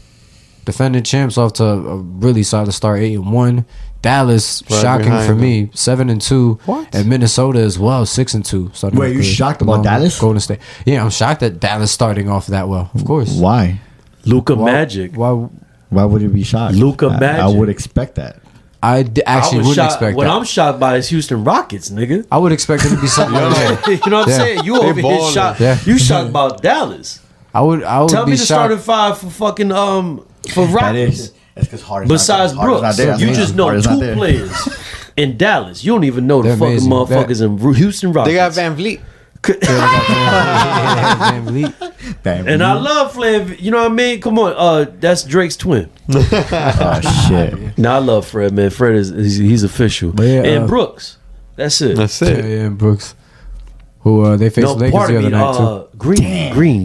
defending champs, off to a really solid start, 8-1. Dallas, Right shocking behind for them. me, 7-2. What? And Minnesota as well, 6-2. starting Wait, off you good, shocked about along with Dallas? Golden State. Yeah, I'm shocked that Dallas starting off that well. Of course. Why? Luka Why- Magic. Why? Why would it be shocked? Luka I Magic. would expect that. Actually I was wouldn't shocked. expect What that. I'm shocked by is Houston Rockets, nigga. I would expect it to be something like that. You know what I'm Yeah. saying? You They over here balling. shocked. Yeah. You shocked about Dallas. I would Tell be me the starting shocked. 5 for fucking for That Rockets. is. That's because Harden's Besides not, Harden's Brooks, not there. you just know Harden's not 2 there. players in Dallas. You don't even know the They're fucking amazing. motherfuckers in Houston Rockets. They got Van Vliet. Van Vliet. Damn. And I love Fred. You know what I mean? Come on, that's Drake's twin. Oh shit. Now I love Fred, man. Fred he's official. But yeah, and Brooks, that's it. That's Yeah, it. and Brooks, who they faced No, the Lakers the pardon other me. night too. Green.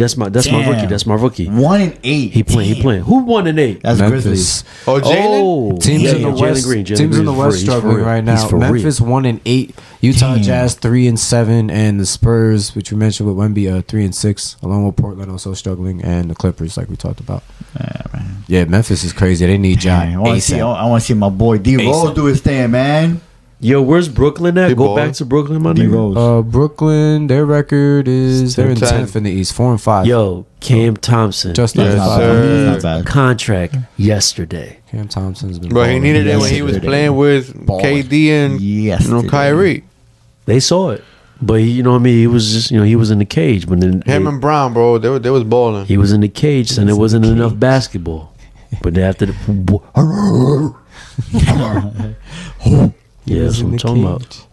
That's my rookie. That's my rookie. 1-8. He playing. Who won in 8? That's Memphis. Grizzlies. Oh, Jalen? Oh, Teams yeah, in the Jalen West, Green. Jalen teams in the Green's West free. He's struggling free. right He's now. for Memphis 1-8, Utah Damn. Jazz 3-7, and the Spurs, which we mentioned with Wemby, 3-6, along with Portland also struggling, and the Clippers, like we talked about. Yeah, Memphis is crazy. They need Ja I want to see. ASAP. I want to see my boy D Rose ASAP. do his thing, man. Yo, where's Brooklyn at? They Go balling. back to Brooklyn, my D nigga. Rose. Brooklyn, their record is they're in 10. 10th in the East, 4-5. Yo, Cam Thompson. Just Yes, under 5. sir. Not bad. contract yesterday. Cam Thompson's been. Bro, he balling. needed it when he was Yesterday. playing with Balling. KD and Yesterday. Kyrie. They saw it, but you know what I mean. He was just he was in the cage, but then Him and Brown, bro, they was balling. he was in the cage, and there wasn't enough basketball. But after the yeah, that's what I'm talking about.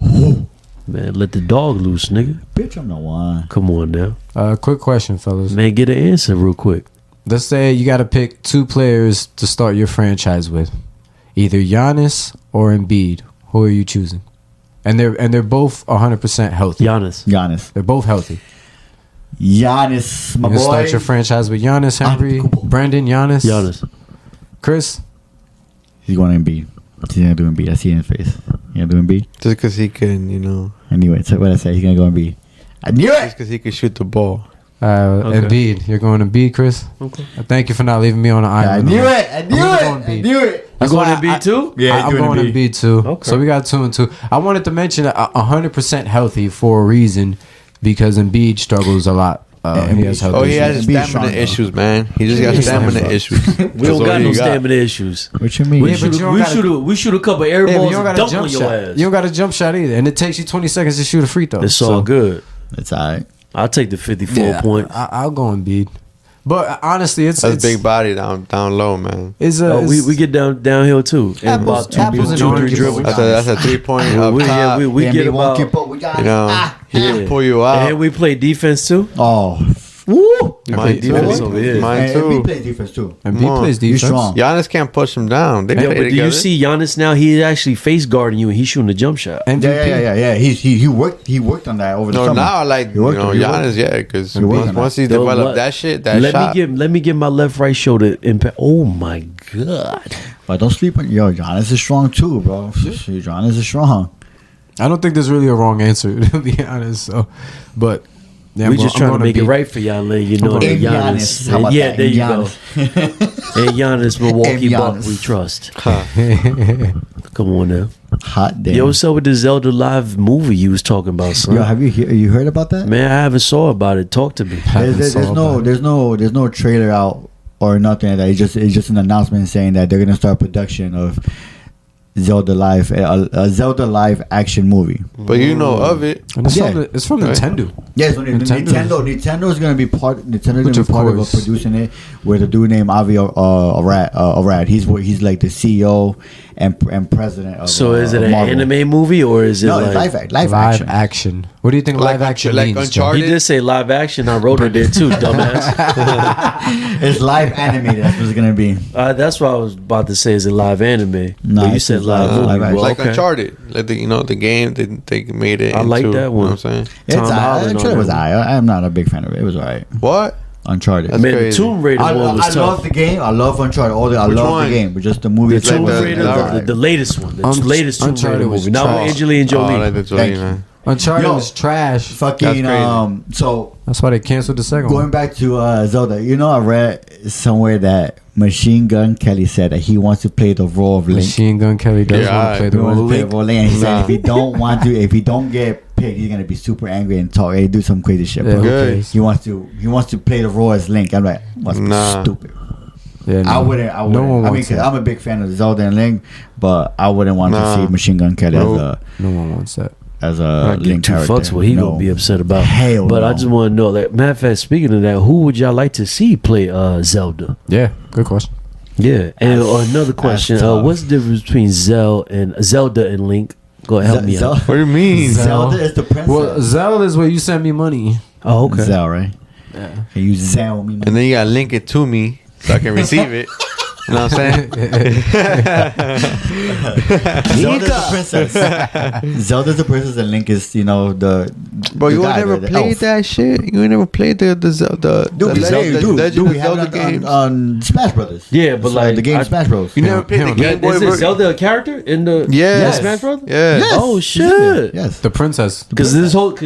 Man, let the dog loose, nigga. Bitch, I'm the one. Come on now, Quick question, fellas. man. Get an answer real quick. Let's say you got to pick 2 players to start your franchise with, either Giannis or Embiid. Who are you choosing? And they're both 100% healthy. Giannis. They're both healthy. Giannis, my You can boy. start your franchise with Giannis, Henry, Brandon, Giannis, Chris. He's going to Embiid. He's going to do Embiid. I see it in his face. He's going to do Embiid. Just because he can, Anyway, so what I say, he's going to go Embiid. I knew just it! because he can shoot the ball. Okay. Embiid. You're going Embiid, Chris. Okay. Thank you for not leaving me on the I island. knew it! I knew I'm it! gonna go I Embiid. knew it! You That's going why to be too? Yeah, I'm he's going doing Embiid too. Okay. So we got 2 and 2. I wanted to mention that 100% healthy for a reason because Embiid struggles a lot. He has health Oh, he issues. has Embiid stamina strong, though. issues, man. He just got He's stamina strong. issues. We don't got no stamina issues. What you mean? We Yeah, but you don't gotta- we shoot a couple air Yeah, but balls you don't and got a dunk jump on your shot. ass. You don't got a jump shot either, and it takes you 20 seconds to shoot a free throw. It's all good. It's all right. I'll take the 54 Yeah, points. I'll go Embiid. But honestly, it's That's big body down low, man. It's Oh, we get downhill too. In Apples- about two, apples and 2 3 oranges. dribbles. That's a 3-point Yeah, up top. we get about. keep up. We got He Yeah. can pull you out. And we play defense too. Oh. Woo! Mine defense too. over here. Mine And too. Embiid plays defense too. And Come on. plays He's defense. strong. Giannis can't push him down. They Yeah, play but do together. you see Giannis now? He's actually face guarding you and he's shooting a jump shot. MVP. Yeah. He worked on that over the No, summer. now I like He worked on it. Giannis, yeah, because He worked on once he Yo, developed what? that shit, that let shot. me get my left right shoulder impact. Oh my god! But don't sleep on Giannis is strong too, bro. Giannis is strong. I don't think there's really a wrong answer, to be honest. So, but yeah, We just trying to make it right for y'all, letting you know that And Giannis. Giannis. How about Yeah, that? there you And go. And Giannis, Milwaukee And Buck, Giannis. we trust. Huh. Come on now. Hot damn. Yo, what's up with the Zelda live movie you was talking about, son? Yo, have you heard about that? Man, I haven't saw about it. Talk to me. There's no trailer out or nothing like that. It's just an announcement saying that they're gonna start production of Zelda live, a Zelda live action movie. But you know of it. And it's Yeah. from Right. Nintendo. Yeah, so Nintendo is gonna be part. Nintendo's Which gonna of be part of course. producing it with a dude named Avi Arad. He's like the CEO and president of. So is it of an Marvel. anime movie or is it No, like? it's live action. What do you think Like live action like means? Uncharted? He did say live action. I wrote it there too, dumbass. It's live animated. That's what it's gonna be. That's what I was about to say. Is it live anime? No, But you it's said just live movie. live action. Well, like okay. Uncharted, like the game they made it. I like into, that one. You know what I'm saying? It's Tom Holland Uncharted on was that I'm not a big fan of it. It was alright. What? Uncharted. That's Man, the crazy. Tomb Raider I one was love tough. the game. I love Uncharted. I Which love one? the game, but just the movie. The itself Tomb was- Raider, it was alright. the latest one, the latest Tomb Uncharted Raider was movie, not with trash. Angelina Jolie. Oh, I like the Jolie, Thank you. man. Uncharted Yo. was trash. Fucking That's so That's why they canceled the second going one. back to Zelda, I read somewhere that Machine Gun Kelly said that he wants to play the role of Link. Machine Gun Kelly does Yeah, want to play He the wants role to of play the Link. role of Link, and he said Nah. if he don't get picked, he's gonna be super angry and talk. Hey, do some crazy shit, Yeah, bro. Good. He wants to play the role as Link. I'm like, must be Nah. stupid. Yeah, I wouldn't. No one I mean, wants cause that. I'm a big fan of Zelda and Link, but I wouldn't want Nah. to see Machine Gun Kelly Nope. No one wants that. as I a give Link two character. fucks what he No. gonna be upset about. Hell but I no. just want to know, like, matter of fact, speaking of that, who would y'all like to see play Zelda? Yeah, good question. Yeah, and another question: tough. what's the difference between Zelda and Link? Go ahead, help me out. What do you mean? Zelda is the princess. Well, Zelda is where you send me money. Oh, okay. Zel, right? Yeah. Can you Zel me? And then you gotta link it to me so I can receive it. You know what I'm saying? Zelda's the princess. Zelda's the princess, and Link is, the. Bro, the you guy, never the played elf. that shit? You ain't never played the Dude, Legend we of have Zelda it games? on Smash Brothers. Yeah, but So, like, the game Smash Bros. You never played the hell Game Boy Is version? Zelda a character in the Yes. Smash Bros? Yeah. Yes, Oh she's in there. shit! Yes. The princess. Because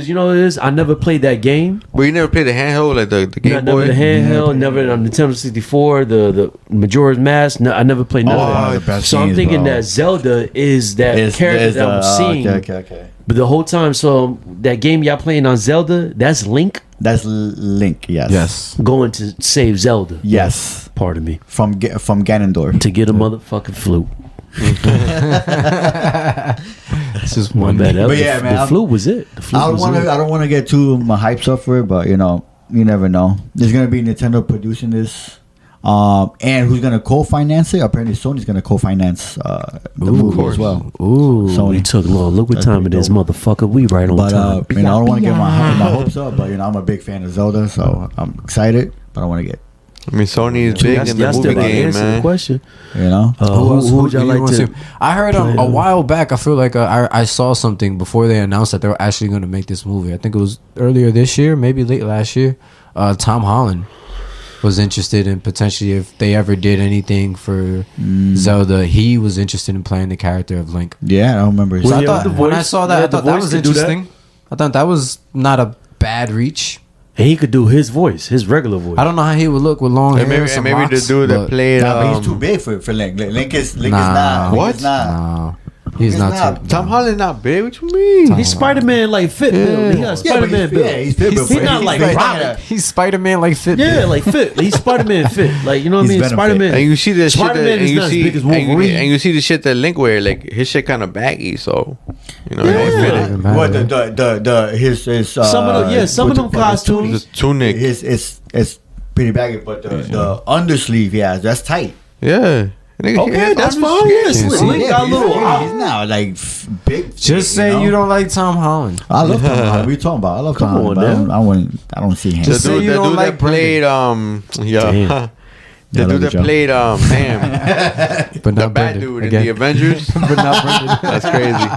you know what it is? I never played that game. But you never played the handheld, like the Game Never Boy? the handheld, never on Nintendo 64, the Majora's Mask. No, I never played none Oh, of one that. of the best So I'm games, thinking bro. that Zelda is that character that I'm seeing. Okay. But the whole time, so that game y'all playing on Zelda, that's Link That's Link. Yes. Yes. going to save Zelda. Yes. Pardon me. From Ganondorf. To get a motherfucking flute. It's just My one. bad. But yeah, man, The flute was it. The flute I was it. don't want to get too my hypes up for it, but you never know. There's gonna be Nintendo producing this, and who's gonna co-finance it? Apparently, Sony's gonna co-finance the movie as well. Ooh, Sony. we took long. Look what That's time it pretty is, dope. motherfucker. We right on But time. I don't want to get my hopes up. But I'm a big fan of Zelda, so I'm excited. But I want to get I mean, Sony is big in the Y'all movie still gotta game, answer the man. question. Who Who would y'all do you like wanna to? see? I heard play, a while back. I feel like I saw something before they announced that they were actually going to make this movie. I think it was earlier this year, maybe late last year. Tom Holland was interested in potentially if they ever did anything for Zelda. He was interested in playing the character of Link. Yeah, I don't remember. Well, So I yeah, thought the when I voice- saw that, yeah, I the thought that voice was could do that. interesting. I thought that was not a bad reach. And he could do his voice, his regular voice. I don't know how he would look with long And hair. maybe, some and maybe the locks, dude that but played. But he's too big for Link. Link is Nah. not. What? Link is not. No, he's He's not. not. Too, Tom Holland not big. What you mean? He's Spider Man like fit build. He got Spider Man build. he's fit, but He's not like Robin. He's Spider Man like fit. Yeah, like fit. He's Spider Man fit. Like, you know what I He's mean? Venom Spider Man. And you see the shit that, Spider-Man and is you not as see, big as and you, Wolverine. and you see the shit that Link wear, like his shit kind of baggy, so you know, Yeah. it don't fit it. Doesn't matter. What the his Some of them costumes. The tunic, It's pretty baggy, but the undersleeve he has, that's tight. yeah. Nigga, Okay, his that's arm is fine. Yeah, skinny. Slick got a little. He's now like big. Just say you don't like Tom Holland. I love Tom Holland. What are you talking about? I love Tom Come on Holland. But now. I don't see him. Just say you don't like that played Damn. the Yeah, dude that Joe. played damn But the not bad Brendan. dude in Again. the Avengers. But not Brendan. That's crazy.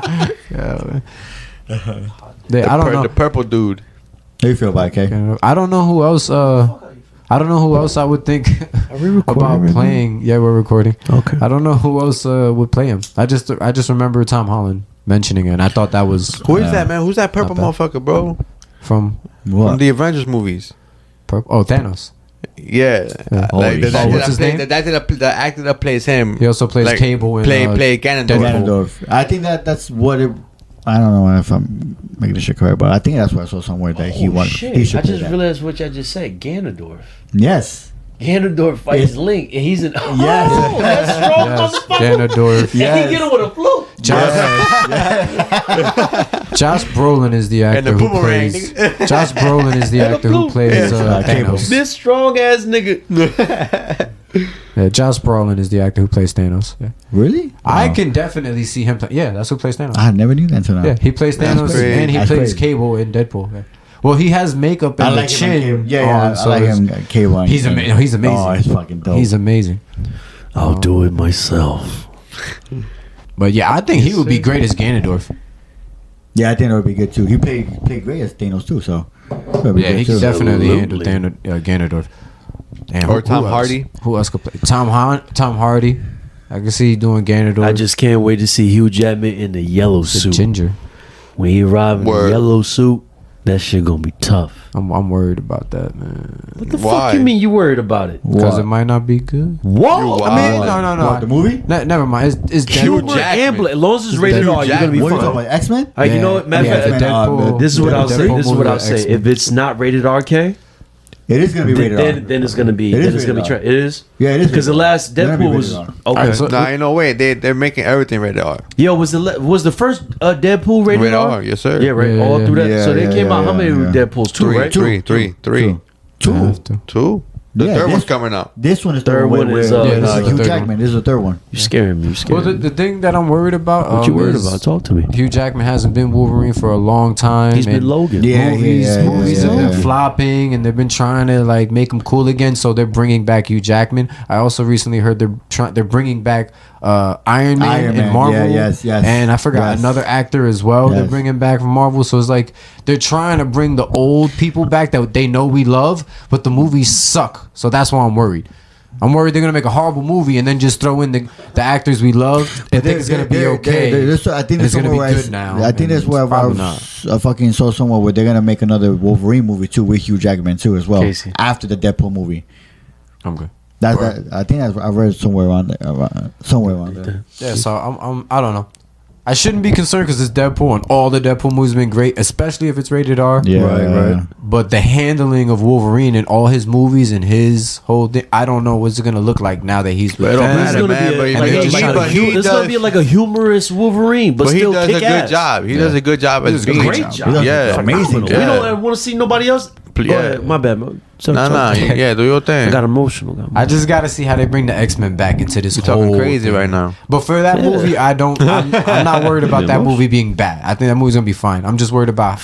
I don't know. The purple dude. How you feel about it, K? I don't know who else. I don't know who else I would think about playing. Yeah, we're recording. Okay. I don't know who else would play him. I just remember Tom Holland mentioning it, and I thought that was Who is that, man? Who's that purple Not bad. motherfucker, bro? from From the Avengers movies. Thanos. Yeah. Holy The shit. actor What's his name? The actor that plays him. He also plays like, Cable in play Ganondorf. Ganondorf. I think that's what it. I don't know if I'm making this shit correct, but I think that's what I saw somewhere that he wanted. He should I play just that. realized what I just said. Ganondorf. Yes. Ganondorf fights Yes. Link, and he's an Yes. oh, that's strong Yes, motherfucker. Ganondorf. Yeah. And he get him with a flute. Josh Brolin is the And actor the who boomerang. plays. Josh Brolin is the And the actor who blue. plays Cable. Thanos. This strong ass nigga. Yeah, Josh Brolin is the actor who plays Thanos. Yeah. Really? I Wow. can definitely see him. Yeah, that's who plays Thanos. I never knew that until now. Yeah, he plays That's Thanos crazy. and he That's plays crazy. Cable in Deadpool. Yeah. Well, he has makeup and I the like him. chin. Yeah, on, I so like it's- him. K1. He's amazing. He's amazing. Oh, he's fucking dope. He's amazing. I'll do it myself. But yeah, I think he would be great as Ganondorf. Yeah, I think that would be good too. He played great as Thanos too, so that'd be Yeah, good he too. could definitely handle Absolutely. Ganondorf. Damn, Or who Tom else? Hardy. Who else could play? Tom Hardy. I can see doing Ganondorf. I just can't wait to see Hugh Jackman in the yellow the suit. ginger. When he arrive in Word. the yellow suit, that shit gonna be tough. I'm worried about that, man. What the Why? fuck you mean you worried about it? Because it What? might not be good. What? You I mean, wild. no. What, the movie? Never mind. It's Humor Deadpool. and blood. As long as it's rated Hugh R, you're gonna be What are you fine. talking about? X-Men? You know what? Matter of fact, X-Men, Deadpool- this is what I'll Deadpool say. This is what movie I'll or say. X-Men. If it's not rated RK, It is gonna be rated R. then it's gonna be. It is Then it's gonna be. rated R. It is. Yeah, it is Because the rated R. last It's gonna be Deadpool rated was R. okay. Alright, so- Nah, ain't no way. They're making everything rated R. Yo, was the first Deadpool rated Rated R? R, yes sir. Yeah, right. Yeah, all yeah, through that. yeah, So they yeah, came out. yeah, How many yeah. Deadpools? Two, right? Three. Two. have to. Two. The Yeah, third this- one's coming out. This one is Third one is, yeah, this is the Hugh third Jackman. one. This is the third one. You scaring me. You Well, scaring me. the thing that I'm worried about. What you worried is about? Talk to me. Hugh Jackman hasn't been Wolverine for a long time. He's been and Logan. Yeah. Movies have yeah. been flopping, and they've been trying to like make him cool again. So they're bringing back Hugh Jackman. I also recently heard they're bringing back Iron Man Iron in Man, Marvel. yeah, yes. And I forgot Yes. another actor as well. They're Yes. bringing back from Marvel. So it's like they're trying to bring the old people back that they know we love, but the movies suck. So that's why I'm worried. I'm worried they're gonna make a horrible movie and then just throw in the actors we love and think it's gonna be okay. I think it's that's gonna be somewhere good now. I think and that's where it's probably not. I fucking saw somewhere where they're gonna make another Wolverine movie too with Hugh Jackman too as well Casey. after the Deadpool movie. I'm good. I think I read somewhere around there. Yeah, so I don't know. I shouldn't be concerned because it's Deadpool and all the Deadpool movies have been great, especially if it's rated R. Yeah, right. But the handling of Wolverine in all his movies and his whole thing, I don't know what's it gonna look like now that he's with It don't them. matter, man, but It's gonna be like a humorous Wolverine, but But he still does a kick good ass. job. He does a good job as does a being. great job. He does Yeah, amazing. We Yeah. don't want to see nobody else. Go Yeah. ahead. My bad. Man. So, Nah, yeah, do your I thing. got emotional. I just gotta see how they bring the X-Men back into this. You're talking whole crazy thing. right now. But for that movie, I'm not worried about that movie being bad. I think that movie's gonna be fine. I'm just worried about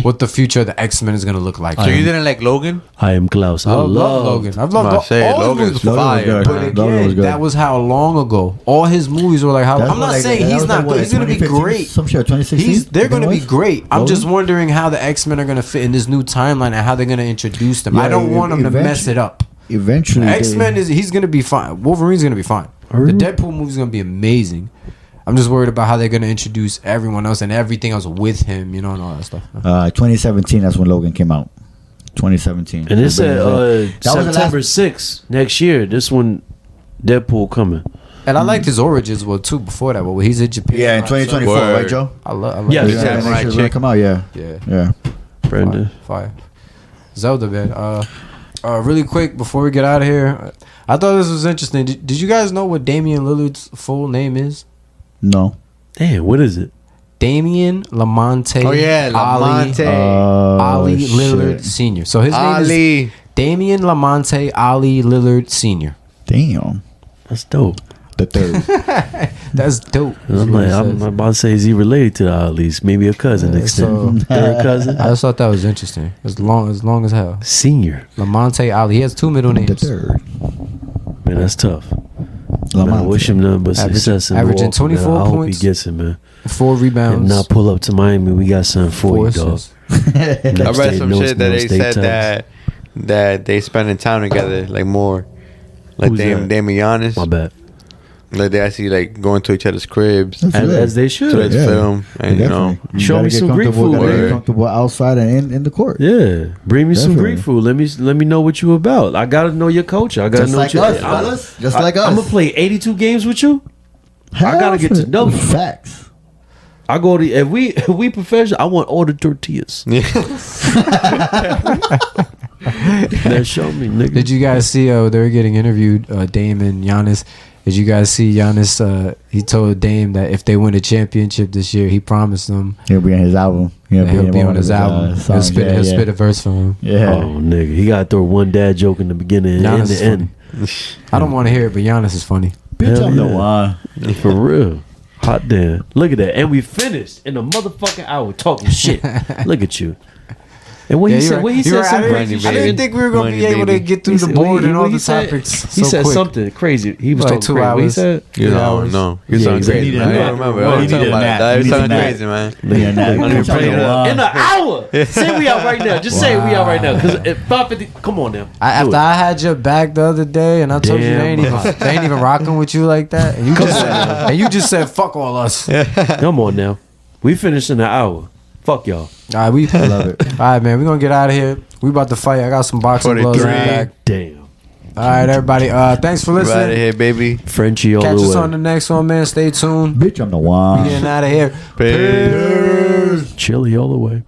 what the future of the X-Men is gonna look like. So you didn't like Logan? I am Klaus. I love Logan. I've loved No, I say all his Logan's movies. Logan was fire. good. But man. Logan was again, good. that was how long ago. All his movies were like how. That's I'm what, not like, saying that he's was not like, what, good. He's gonna be 2015? great. Some shit, 2016. They're gonna be was? great. I'm Logan? just wondering how the X-Men are gonna fit in this new timeline and how they're gonna introduce them. Yeah, I don't want them to mess it up. Eventually, X-Men he's gonna be fine. Wolverine's gonna be fine. The Deadpool movie's gonna be amazing. I'm just worried about how they're gonna introduce everyone else and everything else with him, and all that stuff. 2017. That's when Logan came out. 2017. And it said That was the September last- 6th next year. This one, Deadpool coming. And I liked his origins too before that. Well, he's in Japan. Yeah, in 2024, Word. right, Joe? I love. Yeah, Yeah, Samurai next year's chick. gonna come out. Yeah, Yeah. yeah. Brenda. Fire. Zelda, man. Really quick before we get out of here, I thought this was interesting. Did you guys know what Damian Lillard's full name is? No. Damn, what is it? Damian Lamonte. Oh, yeah, Lamonte. Ali shit. Lillard Sr. So his name is Ali. Damian Lamonte Ali Lillard Sr. Damn. That's dope. The third. That's dope. I'm about to say, is he related to the Ali's? Maybe a cousin next time. Third cousin? I just thought that was interesting. As long as hell. Senior. Lamonte Ali. He has 2 middle The names. third. Man, that's tough. Man, I wish him nothing but success in averaging Milwaukee, man. 24 I hope points. he gets it, man. 4 rebounds. And not pull up to Miami. We got something for 4 you, dog. assists. I read some shit that they said that they spending time together like more, like Who's Dame that? and Giannis. My bad. Like they actually like going to each other's cribs That's As, good. as they to should. like film, and you know, Definitely. Show gotta me get some Greek comfortable- food, gotta get man. comfortable outside and in the court. Yeah, bring me some Definitely. Greek food. Let me know what you about. I gotta know your culture. I gotta Just know like what us, you. fellas. Just like us. I'm gonna play 82 games with you. I gotta get to know you. Facts. I go to if we professional. I want all the tortillas. Then show me, nigga. Did you guys see? They were getting interviewed. Dame and Giannis. Did you guys see Giannis? He told Dame that if they win a championship this year, he promised them He'll be on his album. that he'll be on his album. songs. He'll spit a verse from him. Yeah. Oh nigga, he gotta throw one dad joke in the beginning and in Giannis the is end. I don't want to hear it, but Giannis is funny. Bitch, Hell I'm the yeah. one. For real. Hot damn. Look at that. And we finished in a motherfucking hour talking shit. Look at you. And when Yeah, he you're said, right. when he You're said right. something I crazy, I didn't think we were gonna Money, be able to baby. get through the board and all the topics. He so said quick. something crazy. He was Like talking 2 crazy. What he hours. said? you know, no, you're Yeah, talking exactly. crazy, Need man. a I nap. don't remember. Well, I you was need talking a about nap. that. You You need a talking nap. crazy, man. Yeah, nah, I'm bitch, I'm playing the it one. In an hour. Say we out right now. Just say we out right now. Because at 5:50, come on now. After I had your back the other day, and I told you Damn. they ain't even rocking with you like that, and you just said fuck all us. Come on now. We finished in an hour. Fuck y'all. All right, we love it. All right, man, we gonna get out of here. We about to fight. I got some boxing gloves in the 43. back. Damn. All right, everybody. Thanks for Right listening. here, baby. Frenchie all Catch the us way. on the next one, man. Stay tuned. Bitch, I'm the We one. getting out of here. Peace. Chili all the way.